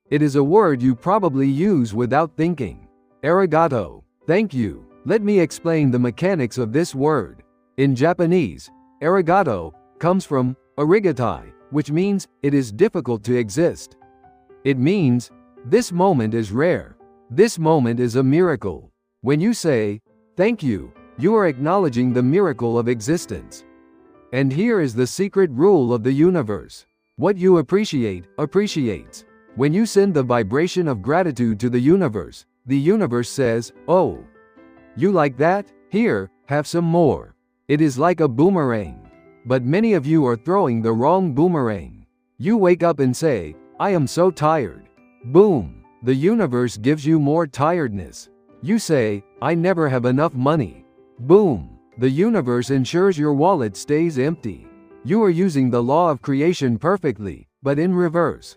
It is a word you probably use without thinking. Arigato. Thank you. Let me explain the mechanics of this word. In Japanese, arigato comes from arigatai, which means it is difficult to exist. It means this moment is rare. This moment is a miracle. When you say thank you, you are acknowledging the miracle of existence. And here is the secret rule of the universe. What you appreciate, appreciates. When you send the vibration of gratitude to the universe says, oh, you like that? Here, have some more. It is like a boomerang. But many of you are throwing the wrong boomerang. You wake up and say, I am so tired. Boom. The universe gives you more tiredness. You say, I never have enough money. Boom. The universe ensures your wallet stays empty. You are using the law of creation perfectly, but in reverse.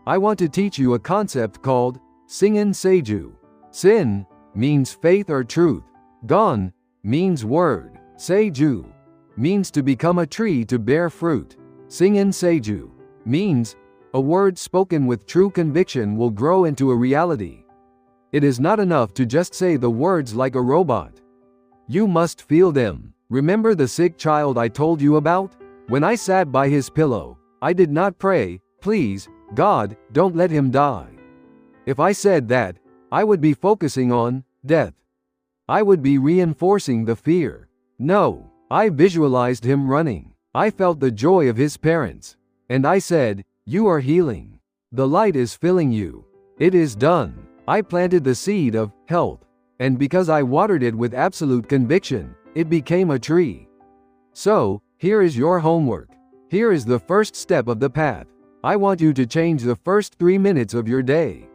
I want to teach you a concept called Singen Seiju. Sin means faith or truth. Gon means word. Seiju means to become a tree to bear fruit. Singen Seiju means a word spoken with true conviction will grow into a reality. It is not enough to just say the words like a robot. You must feel them. Remember the sick child I told you about? When I sat by his pillow, I did not pray, please, God, don't let him die. If I said that, I would be focusing on death. I would be reinforcing the fear. No, I visualized him running. I felt the joy of his parents. And I said, you are healing. The light is filling you. It is done. I planted the seed of health. And because I watered it with absolute conviction, it became a tree. So, here is your homework. Here is the first step of the path. I want you to change the first 3 minutes of your day.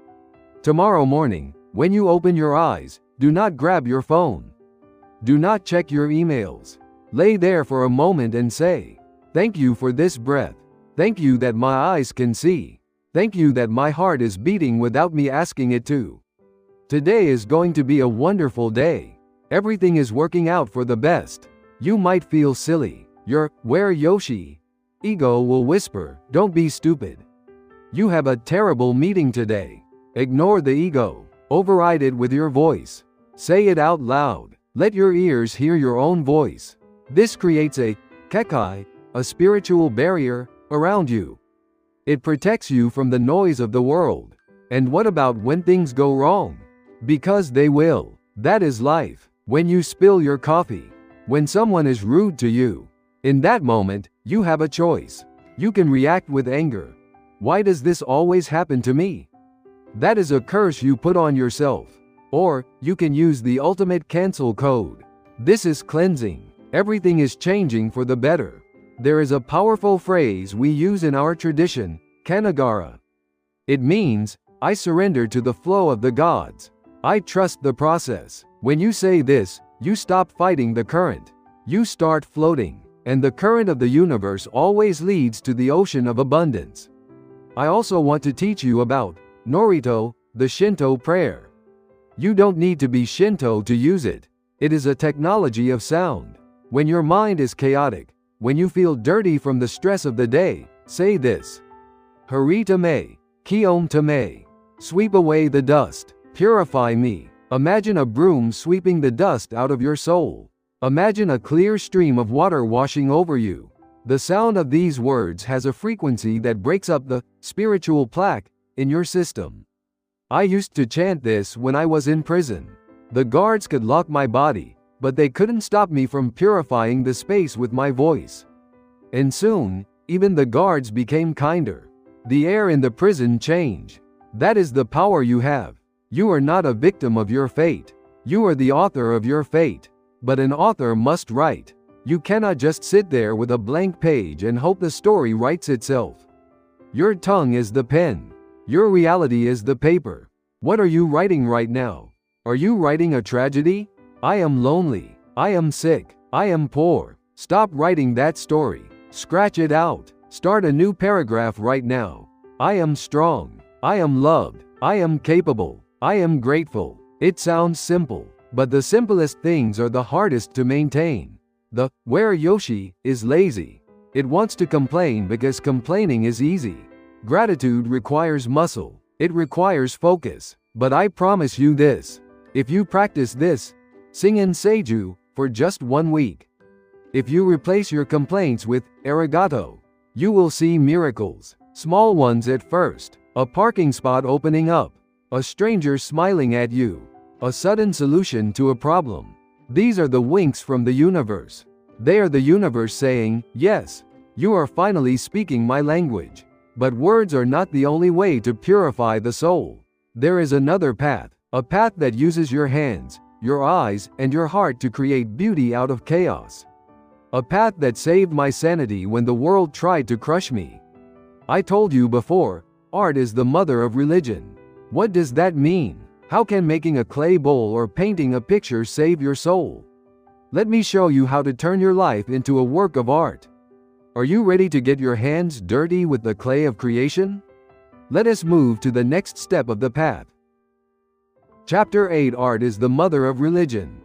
Tomorrow morning, when you open your eyes, do not grab your phone. Do not check your emails. Lay there for a moment and say, thank you for this breath. Thank you that my eyes can see. Thank you that my heart is beating without me asking it to. Today is going to be a wonderful day. Everything is working out for the best. You might feel silly. Where Yoshi? Ego will whisper, don't be stupid. You have a terrible meeting today. Ignore the ego. Override it with your voice. Say it out loud. Let your ears hear your own voice. This creates a kekai, a spiritual barrier, around you. It protects you from the noise of the world. And what about when things go wrong? Because they will. That is life. When you spill your coffee. When someone is rude to you. In that moment, you have a choice. You can react with anger. Why does this always happen to me? That is a curse you put on yourself. Or, you can use the ultimate cancel code. This is cleansing. Everything is changing for the better. There is a powerful phrase we use in our tradition, kanagara. It means, I surrender to the flow of the gods. I trust the process. When you say this, you stop fighting the current. You start floating, and the current of the universe always leads to the ocean of abundance. I also want to teach you about Norito, the Shinto prayer. You don't need to be Shinto to use it. It is a technology of sound. When your mind is chaotic, when you feel dirty from the stress of the day, say this. Hari tame, kiom tame. Sweep away the dust. Purify me. Imagine a broom sweeping the dust out of your soul. Imagine a clear stream of water washing over you. The sound of these words has a frequency that breaks up the spiritual plaque in your system. I used to chant this when I was in prison. The guards could lock my body, but they couldn't stop me from purifying the space with my voice. And soon, even the guards became kinder. The air in the prison changed. That is the power you have. You are not a victim of your fate. You are the author of your fate. But an author must write. You cannot just sit there with a blank page and hope the story writes itself. Your tongue is the pen. Your reality is the paper. What are you writing right now? Are you writing a tragedy? I am lonely. I am sick. I am poor. Stop writing that story. Scratch it out. Start a new paragraph right now. I am strong. I am loved. I am capable. I am grateful. It sounds simple, but the simplest things are the hardest to maintain. The where Yoshi is lazy. It wants to complain because complaining is easy. Gratitude requires muscle. It requires focus. But I promise you this. If you practice this, sing in Seiju, for just 1 week. If you replace your complaints with arigato, you will see miracles. Small ones at first. A parking spot opening up. A stranger smiling at you. A sudden solution to a problem. These are the winks from the universe. They are the universe saying, yes, you are finally speaking my language. But words are not the only way to purify the soul. There is another path. A path that uses your hands, your eyes, and your heart to create beauty out of chaos. A path that saved my sanity when the world tried to crush me. I told you before, art is the mother of religion. What does that mean? How can making a clay bowl or painting a picture save your soul? Let me show you how to turn your life into a work of art. Are you ready to get your hands dirty with the clay of creation? Let us move to the next step of the path. Chapter 8 Art is the mother of religion.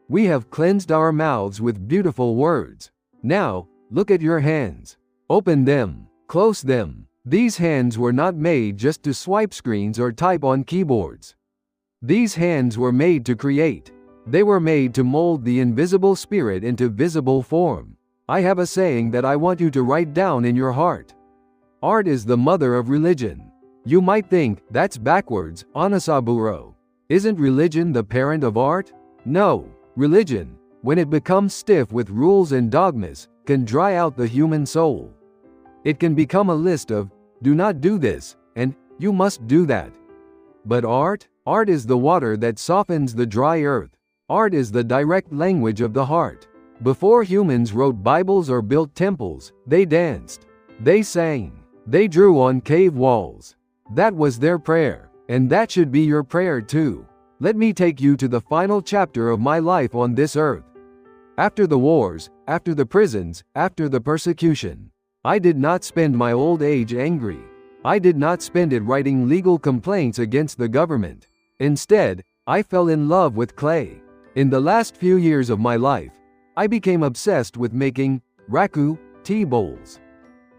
We have cleansed our mouths with beautiful words. Now, look at your hands. Open them, close them. These hands were not made just to swipe screens or type on keyboards. These hands were made to create. They were made to mold the invisible spirit into visible form. I have a saying that I want you to write down in your heart. Art is the mother of religion. You might think, that's backwards, Onisaburo. Isn't religion the parent of art? No. Religion, when it becomes stiff with rules and dogmas, can dry out the human soul. It can become a list of, do not do this, and, you must do that. But art? Art is the water that softens the dry earth. Art is the direct language of the heart. Before humans wrote Bibles or built temples, they danced. They sang. They drew on cave walls. That was their prayer, and that should be your prayer too. Let me take you to the final chapter of my life on this earth. After the wars, after the prisons, after the persecution, I did not spend my old age angry. I did not spend it writing legal complaints against the government. Instead, I fell in love with clay. In the last few years of my life, I became obsessed with making raku tea bowls.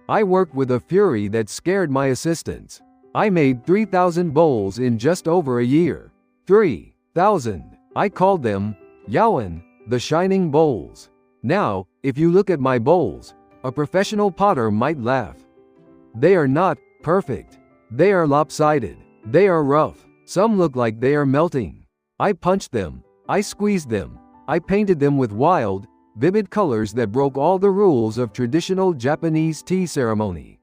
I worked with a fury that scared my assistants. I made 3,000 bowls in just over a year. 3,000. I called them Yawan, the shining bowls. Now, if you look at my bowls, a professional potter might laugh. They are not perfect. They are lopsided. They are rough. Some look like they are melting. I punched them. I squeezed them. I painted them with wild, vivid colors that broke all the rules of traditional Japanese tea ceremony.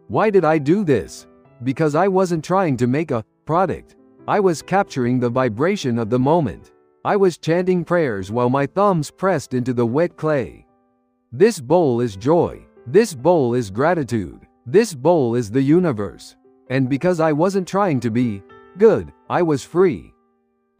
Why did I do this? Because I wasn't trying to make a product. I was capturing the vibration of the moment. I was chanting prayers while my thumbs pressed into the wet clay. This bowl is joy. This bowl is gratitude. This bowl is the universe. And because I wasn't trying to be good, I was free.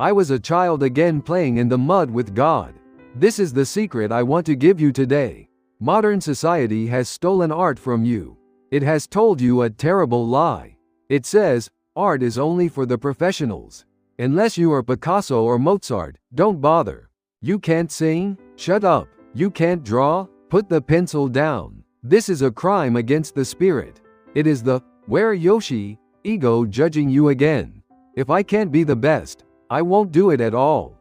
I was a child again playing in the mud with God. This is the secret I want to give you today. Modern society has stolen art from you. It has told you a terrible lie. It says, art is only for the professionals. Unless you are Picasso or Mozart, don't bother. You can't sing? Shut up. You can't draw? Put the pencil down. This is a crime against the spirit. It is the, where Yoshi, ego judging you again. If I can't be the best, I won't do it at all.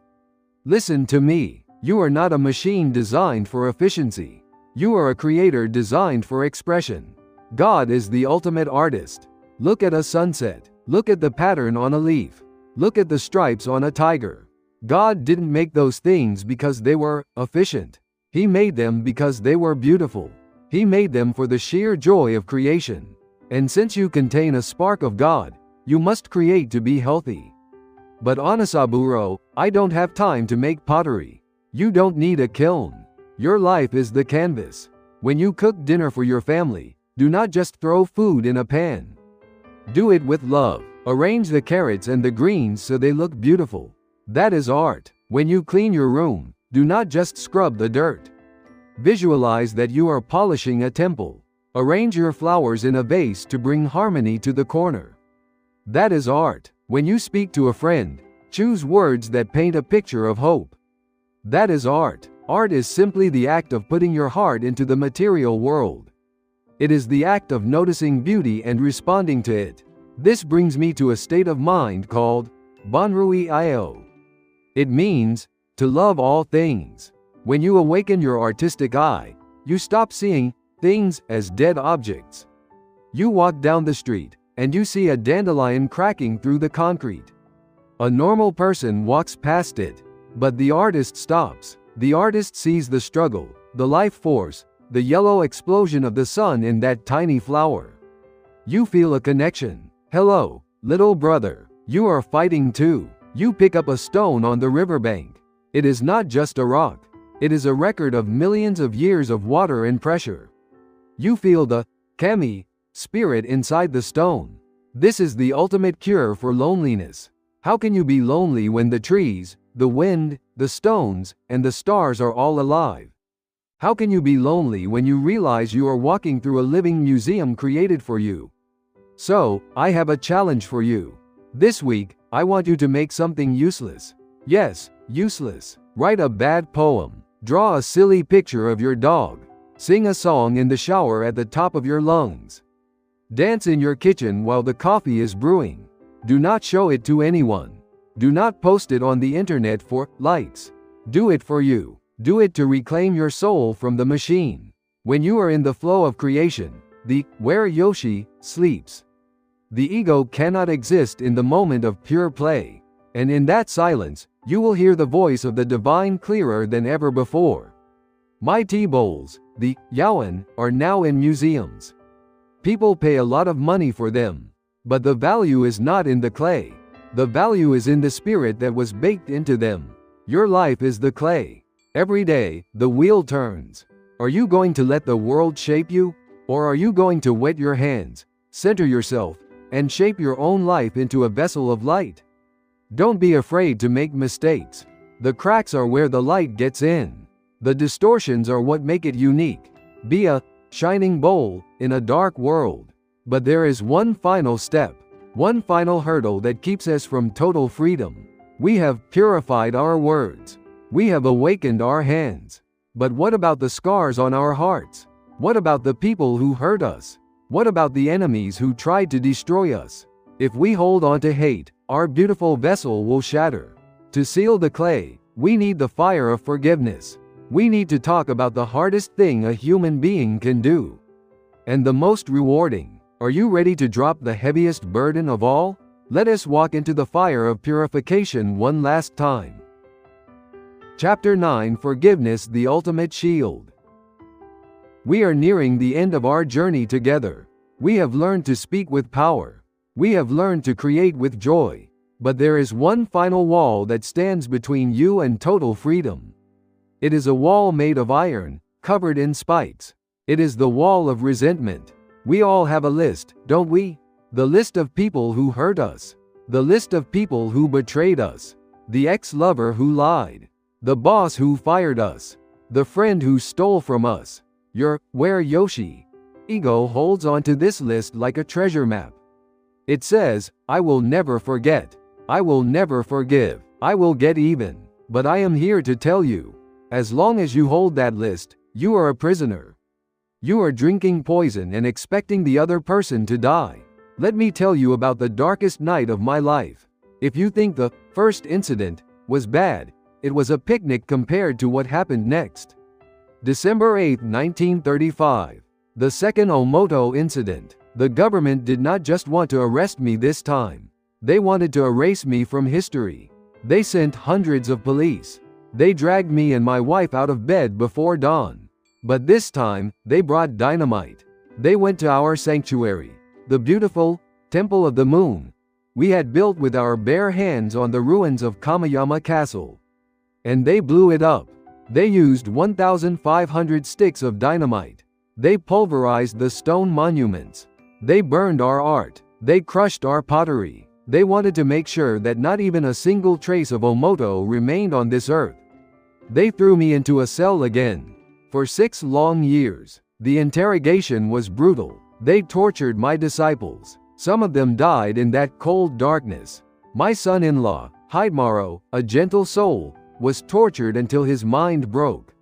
Listen to me. You are not a machine designed for efficiency. You are a creator designed for expression. God is the ultimate artist. Look at a sunset. Look at the pattern on a leaf. Look at the stripes on a tiger. God didn't make those things because they were efficient. He made them because they were beautiful. He made them for the sheer joy of creation. And since you contain a spark of God, you must create to be healthy. But Onisaburo, I don't have time to make pottery. You don't need a kiln. Your life is the canvas. When you cook dinner for your family, do not just throw food in a pan. Do it with love. Arrange the carrots and the greens so they look beautiful. That is art. When you clean your room, do not just scrub the dirt. Visualize that you are polishing a temple. Arrange your flowers in a vase to bring harmony to the corner. That is art. When you speak to a friend, choose words that paint a picture of hope. That is art. Art is simply the act of putting your heart into the material world. It is the act of noticing beauty and responding to it. This brings me to a state of mind called Banrui Io. It means to love all things. When you awaken your artistic eye, you stop seeing things as dead objects. You walk down the street, and you see a dandelion cracking through the concrete. A normal person walks past it, but the artist stops. The artist sees the struggle, the life force, the yellow explosion of the sun in that tiny flower. You feel a connection. Hello, little brother. You are fighting too. You pick up a stone on the riverbank. It is not just a rock. It is a record of millions of years of water and pressure. You feel the kami spirit inside the stone. This is the ultimate cure for loneliness. How can you be lonely when the trees, the wind, the stones, and the stars are all alive? How can you be lonely when you realize you are walking through a living museum created for you? So, I have a challenge for you. This week, I want you to make something useless. Yes, useless. Write a bad poem. Draw a silly picture of your dog. Sing a song in the shower at the top of your lungs. Dance in your kitchen while the coffee is brewing. Do not show it to anyone. Do not post it on the internet for likes. Do it for you. Do it to reclaim your soul from the machine. When you are in the flow of creation, the where Yoshi sleeps. The ego cannot exist in the moment of pure play. And in that silence, you will hear the voice of the divine clearer than ever before. My tea bowls, the yawan, are now in museums. People pay a lot of money for them. But the value is not in the clay. The value is in the spirit that was baked into them. Your life is the clay. Every day, the wheel turns. Are you going to let the world shape you? Or are you going to wet your hands, center yourself, and shape your own life into a vessel of light? Don't be afraid to make mistakes. The cracks are where the light gets in. The distortions are what make it unique. Be a shining bowl in a dark world. But there is one final step, one final hurdle that keeps us from total freedom. We have purified our words. We have awakened our hands. But what about the scars on our hearts? What about the people who hurt us? What about the enemies who tried to destroy us? If we hold on to hate, our beautiful vessel will shatter. To seal the clay, we need the fire of forgiveness. We need to talk about the hardest thing a human being can do. And the most rewarding. Are you ready to drop the heaviest burden of all? Let us walk into the fire of purification one last time. Chapter 9: Forgiveness, the Ultimate Shield. We are nearing the end of our journey together. We have learned to speak with power. We have learned to create with joy. But there is one final wall that stands between you and total freedom. It is a wall made of iron, covered in spikes. It is the wall of resentment. We all have a list, don't we? The list of people who hurt us. The list of people who betrayed us. The ex-lover who lied. The boss who fired us. The friend who stole from us. Where Yoshi? Ego holds onto this list like a treasure map. It says, I will never forget. I will never forgive. I will get even. But I am here to tell you, as long as you hold that list, you are a prisoner. You are drinking poison and expecting the other person to die. Let me tell you about the darkest night of my life. If you think the first incident was bad, it was a picnic compared to what happened next. December 8, 1935. The second Omoto incident. The government did not just want to arrest me this time. They wanted to erase me from history. They sent hundreds of police. They dragged me and my wife out of bed before dawn. But this time, they brought dynamite. They went to our sanctuary, the beautiful Temple of the Moon we had built with our bare hands on the ruins of Kamayama Castle. And they blew it up. They used 1,500 sticks of dynamite. They pulverized the stone monuments. They burned our art. They crushed our pottery. They wanted to make sure that not even a single trace of Omoto remained on this earth. They threw me into a cell again. For 6 long years. The interrogation was brutal. They tortured my disciples. Some of them died in that cold darkness. My son-in-law, Hidemaro, a gentle soul, was tortured until his mind broke.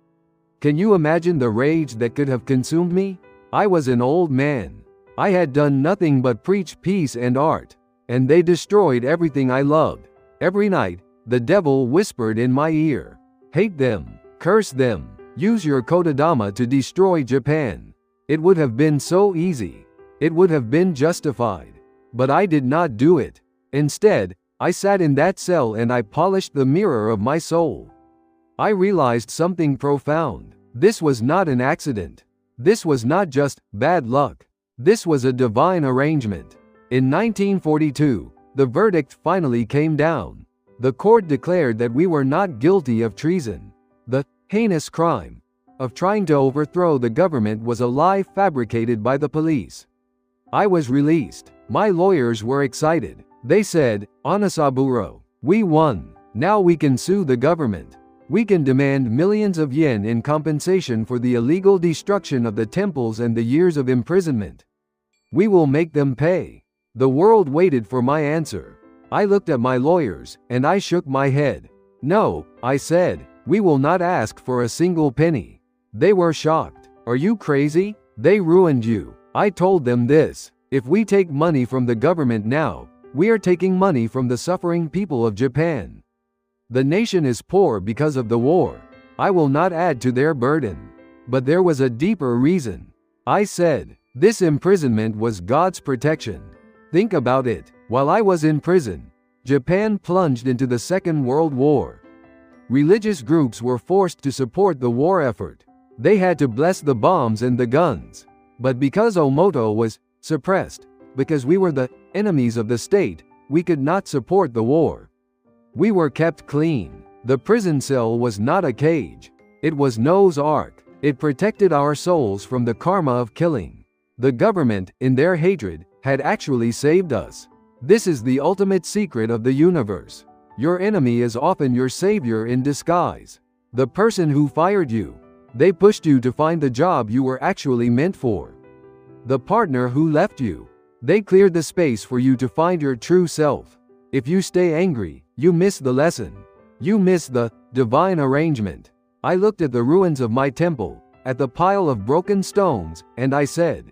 Can you imagine the rage that could have consumed me? I was an old man. I had done nothing but preach peace and art. And they destroyed everything I loved. Every night, the devil whispered in my ear, hate them, curse them, use your Kotodama to destroy Japan. It would have been so easy. It would have been justified. But I did not do it. Instead, I sat in that cell and I polished the mirror of my soul. I realized something profound. This was not an accident. This was not just bad luck. This was a divine arrangement. In 1942, the verdict finally came down. The court declared that we were not guilty of treason. The heinous crime of trying to overthrow the government was a lie fabricated by the police. I was released. My lawyers were excited. They said, Onisaburo, we won. Now we can sue the government. We can demand millions of yen in compensation for the illegal destruction of the temples and the years of imprisonment. We will make them pay. The world waited for my answer. I looked at my lawyers, and I shook my head. No, I said, we will not ask for a single penny. They were shocked. Are you crazy? They ruined you. I told them this. If we take money from the government now, we are taking money from the suffering people of Japan. The nation is poor because of the war. I will not add to their burden. But there was a deeper reason. I said, this imprisonment was God's protection. Think about it. While I was in prison, Japan plunged into the Second World War. Religious groups were forced to support the war effort. They had to bless the bombs and the guns. But because Omoto was suppressed, because we were the enemies of the state, we could not support the war. We were kept clean. The prison cell was not a cage. It was Noah's Ark. It protected our souls from the karma of killing. The government, in their hatred, had actually saved us. This is the ultimate secret of the universe. Your enemy is often your savior in disguise. The person who fired you. They pushed you to find the job you were actually meant for. The partner who left you. They cleared the space for you to find your true self. If you stay angry, you miss the lesson. You miss the divine arrangement. I looked at the ruins of my temple, at the pile of broken stones, and I said,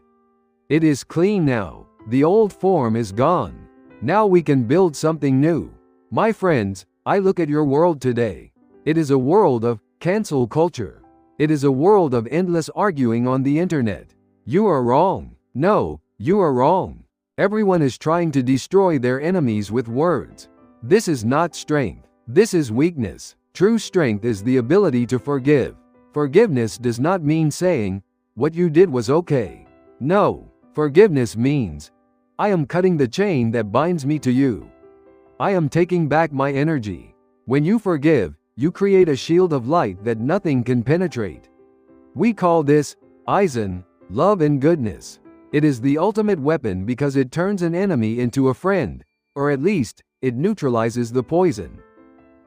it is clean now. The old form is gone. Now we can build something new. My friends, I look at your world today. It is a world of cancel culture. It is a world of endless arguing on the internet. You are wrong. No, you are wrong. Everyone is trying to destroy their enemies with words. This is not strength. This is weakness. True strength is the ability to forgive. Forgiveness does not mean saying, what you did was okay. No, forgiveness means, I am cutting the chain that binds me to you. I am taking back my energy. When you forgive, you create a shield of light that nothing can penetrate. We call this Aizen, love and goodness. It is the ultimate weapon because it turns an enemy into a friend, or at least, it neutralizes the poison.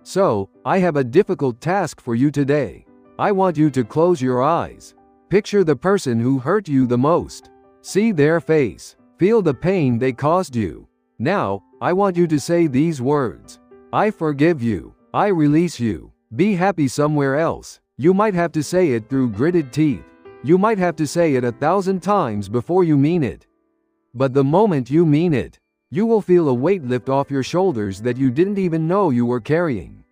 So, I have a difficult task for you today. I want you to close your eyes. Picture the person who hurt you the most. See their face. Feel the pain they caused you. Now, I want you to say these words. I forgive you. I release you. Be happy somewhere else. You might have to say it through gritted teeth. You might have to say it 1,000 times before you mean it. But the moment you mean it, you will feel a weight lift off your shoulders that you didn't even know you were carrying.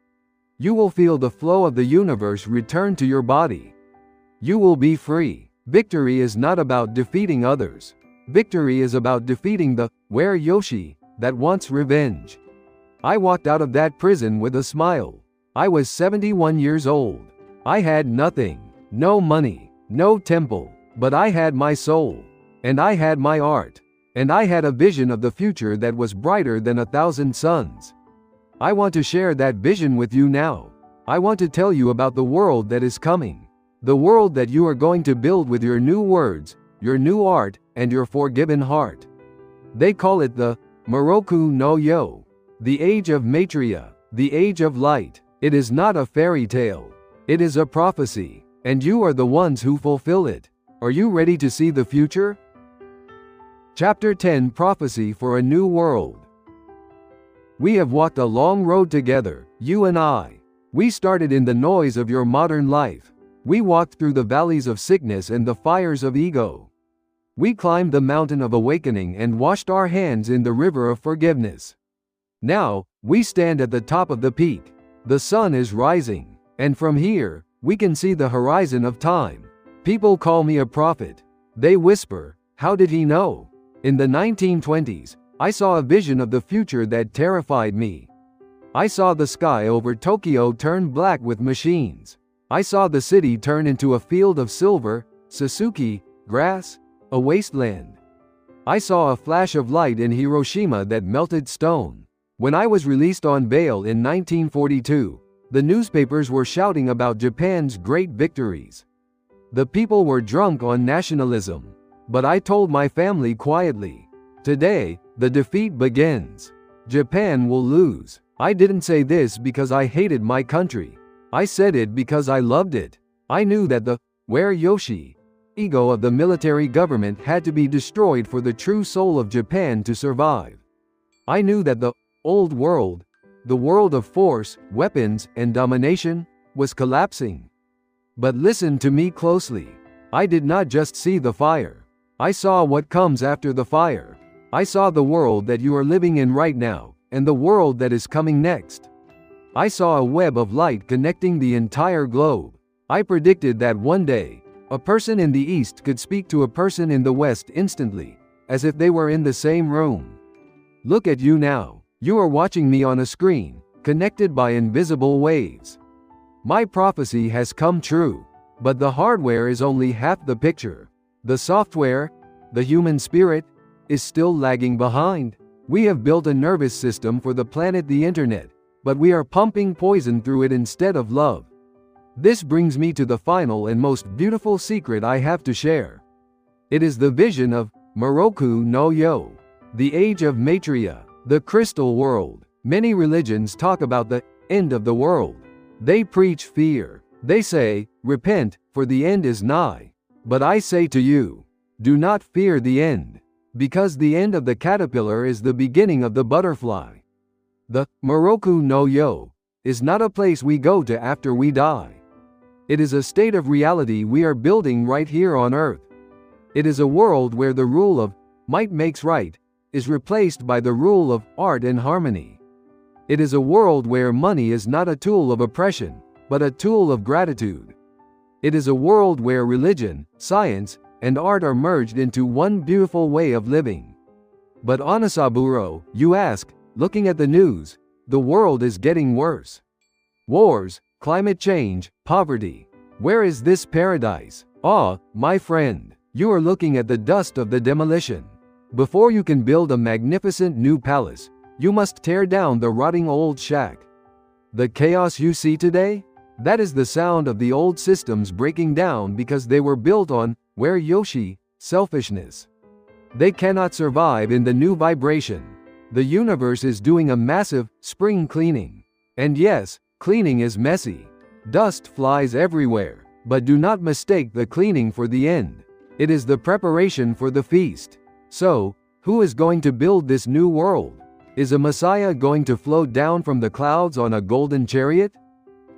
You will feel the flow of the universe return to your body. You will be free. Victory is not about defeating others. Victory is about defeating the were Yoshi that wants revenge. I walked out of that prison with a smile. I was 71 years old. I had nothing, no money, no temple, but I had my soul, and I had my art, and I had a vision of the future that was brighter than 1,000 suns. I want to share that vision with you now. I want to tell you about the world that is coming, the world that you are going to build with your new words, your new art, and your forgiven heart. They call it the Moroku no Yo, the age of Maitreya, the age of light. It is not a fairy tale. It is a prophecy, and you are the ones who fulfill it. Are you ready to see the future? Chapter 10 Prophecy for a New World. We have walked a long road together, you and I. We started in the noise of your modern life. We walked through the valleys of sickness and the fires of ego. We climbed the mountain of awakening and washed our hands in the river of forgiveness. Now, we stand at the top of the peak. The sun is rising, and from here, we can see the horizon of time. People call me a prophet. They whisper, how did he know? In the 1920s, I saw a vision of the future that terrified me. I saw the sky over Tokyo turn black with machines. I saw the city turn into a field of silver, Suzuki, grass, a wasteland. I saw a flash of light in Hiroshima that melted stone. When I was released on bail in 1942, the newspapers were shouting about Japan's great victories. The people were drunk on nationalism. But I told my family quietly, today, the defeat begins. Japan will lose. I didn't say this because I hated my country. I said it because I loved it. I knew that the were Yoshi ego of the military government had to be destroyed for the true soul of Japan to survive. I knew that the old world, the world of force, weapons, and domination, was collapsing. But listen to me closely. I did not just see the fire. I saw what comes after the fire. I saw the world that you are living in right now, and the world that is coming next. I saw a web of light connecting the entire globe. I predicted that one day, a person in the East could speak to a person in the West instantly, as if they were in the same room. Look at you now. You are watching me on a screen, connected by invisible waves. My prophecy has come true, but the hardware is only half the picture. The software, the human spirit, is still lagging behind. We have built a nervous system for the planet, the internet, but we are pumping poison through it instead of love. This brings me to the final and most beautiful secret I have to share. It is the vision of Moroku no Yo, the age of Maitreya, the crystal world. Many religions talk about the end of the world. They preach fear. They say, repent, for the end is nigh. But I say to you, do not fear the end, because the end of the caterpillar is the beginning of the butterfly. The Moroku no Yo is not a place we go to after we die. It is a state of reality we are building right here on Earth. It is a world where the rule of might makes right is replaced by the rule of art and harmony. It is a world where money is not a tool of oppression, but a tool of gratitude. It is a world where religion, science, and art are merged into one beautiful way of living. But Onisaburo, you ask, looking at the news, the world is getting worse. Wars, climate change, poverty. Where is this paradise? Ah, my friend, you are looking at the dust of the demolition. Before you can build a magnificent new palace, you must tear down the rotting old shack. The chaos you see today? That is the sound of the old systems breaking down because they were built on, where Yoshi, selfishness. They cannot survive in the new vibration. The universe is doing a massive, spring cleaning. And yes, cleaning is messy. Dust flies everywhere. But do not mistake the cleaning for the end. It is the preparation for the feast. So, who is going to build this new world? Is a Messiah going to float down from the clouds on a golden chariot?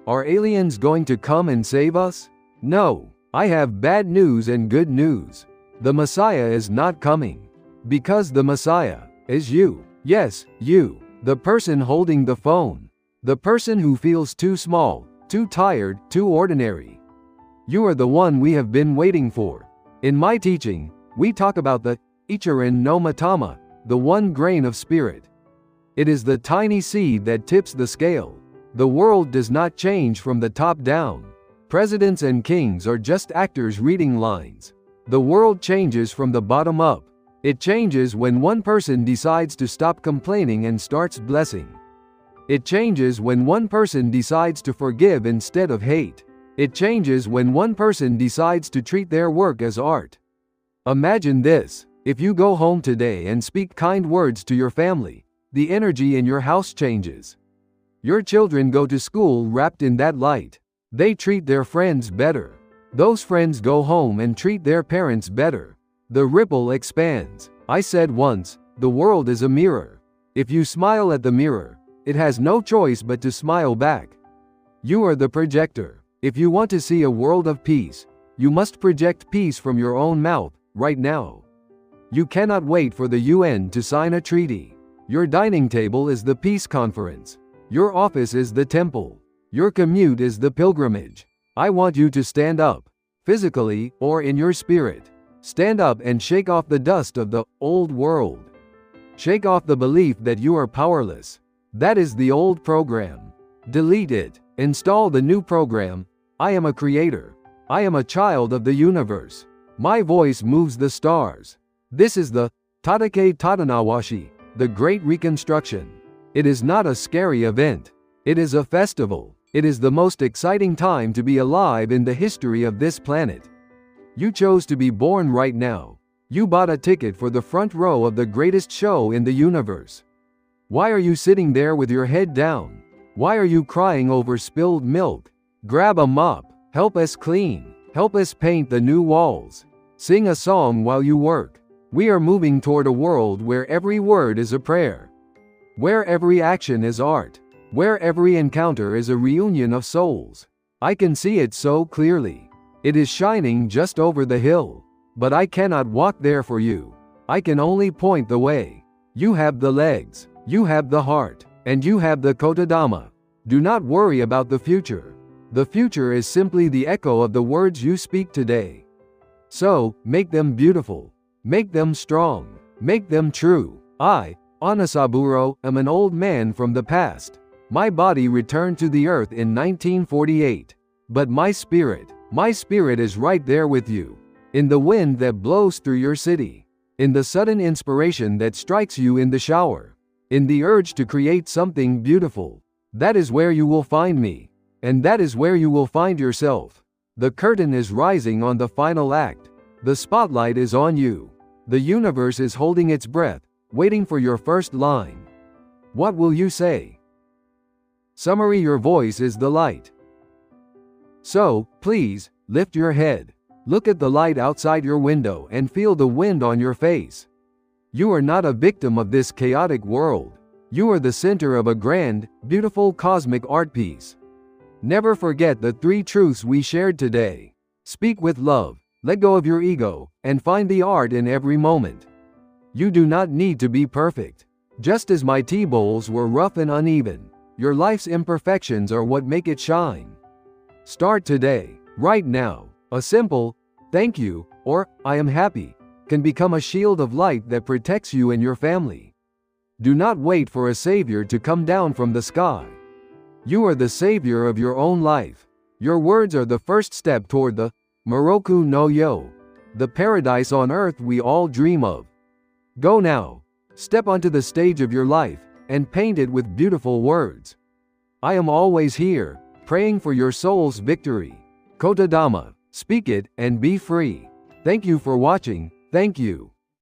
Are aliens going to come and save us? No. I have bad news and good news. The Messiah is not coming. Because the Messiah is you. Yes, you. The person holding the phone. The person who feels too small, too tired, too ordinary. You are the one we have been waiting for. In my teaching, we talk about the Ichirin no Matama, the one grain of spirit. It is the tiny seed that tips the scale. The world does not change from the top down. Presidents and kings are just actors reading lines. The world changes from the bottom up. It changes when one person decides to stop complaining and starts blessing. It changes when one person decides to forgive instead of hate. It changes when one person decides to treat their work as art. Imagine this: if you go home today and speak kind words to your family, the energy in your house changes. Your children go to school wrapped in that light. They treat their friends better. Those friends go home and treat their parents better. The ripple expands. I said once, the world is a mirror. If you smile at the mirror, it has no choice but to smile back. You are the projector. If you want to see a world of peace, you must project peace from your own mouth, right now. You cannot wait for the UN to sign a treaty. Your dining table is the peace conference. Your office is the temple. Your commute is the pilgrimage. I want you to stand up, physically or in your spirit. Stand up and shake off the dust of the old world. Shake off the belief that you are powerless. That is the old program. Delete it. Install the new program. I am a creator. I am a child of the universe. My voice moves the stars. This is the Tadake Tadanawashi, the Great Reconstruction. It is not a scary event. It is a festival. It is the most exciting time to be alive in the history of this planet. You chose to be born right now. You bought a ticket for the front row of the greatest show in the universe. Why are you sitting there with your head down? Why are you crying over spilled milk? Grab a mop. Help us clean. Help us paint the new walls. Sing a song while you work. We are moving toward a world where every word is a prayer. Where every action is art. Where every encounter is a reunion of souls. I can see it so clearly. It is shining just over the hill. But I cannot walk there for you. I can only point the way. You have the legs. You have the heart. And you have the Kotodama. Do not worry about the future. The future is simply the echo of the words you speak today. So, make them beautiful. Make them strong. Make them true. I, Onisaburo, am an old man from the past. My body returned to the earth in 1948. But my spirit is right there with you. In the wind that blows through your city. In the sudden inspiration that strikes you in the shower. In the urge to create something beautiful. That is where you will find me. And that is where you will find yourself. The curtain is rising on the final act. The spotlight is on you. The universe is holding its breath, waiting for your first line. What will you say? Summary: your voice is the light. So, please, lift your head. Look at the light outside your window and feel the wind on your face. You are not a victim of this chaotic world. You are the center of a grand, beautiful cosmic art piece. Never forget the 3 truths we shared today. Speak with love, let go of your ego, and find the art in every moment. You do not need to be perfect. Just as my tea bowls were rough and uneven, your life's imperfections are what make it shine. Start today, right now. A simple, thank you, or, I am happy, can become a shield of light that protects you and your family. Do not wait for a savior to come down from the sky. You are the savior of your own life. Your words are the first step toward the Moroku no Yo, the paradise on earth we all dream of. Go now. Step onto the stage of your life, and paint it with beautiful words. I am always here, praying for your soul's victory. Kotodama, speak it and be free. Thank you for watching. Thank you.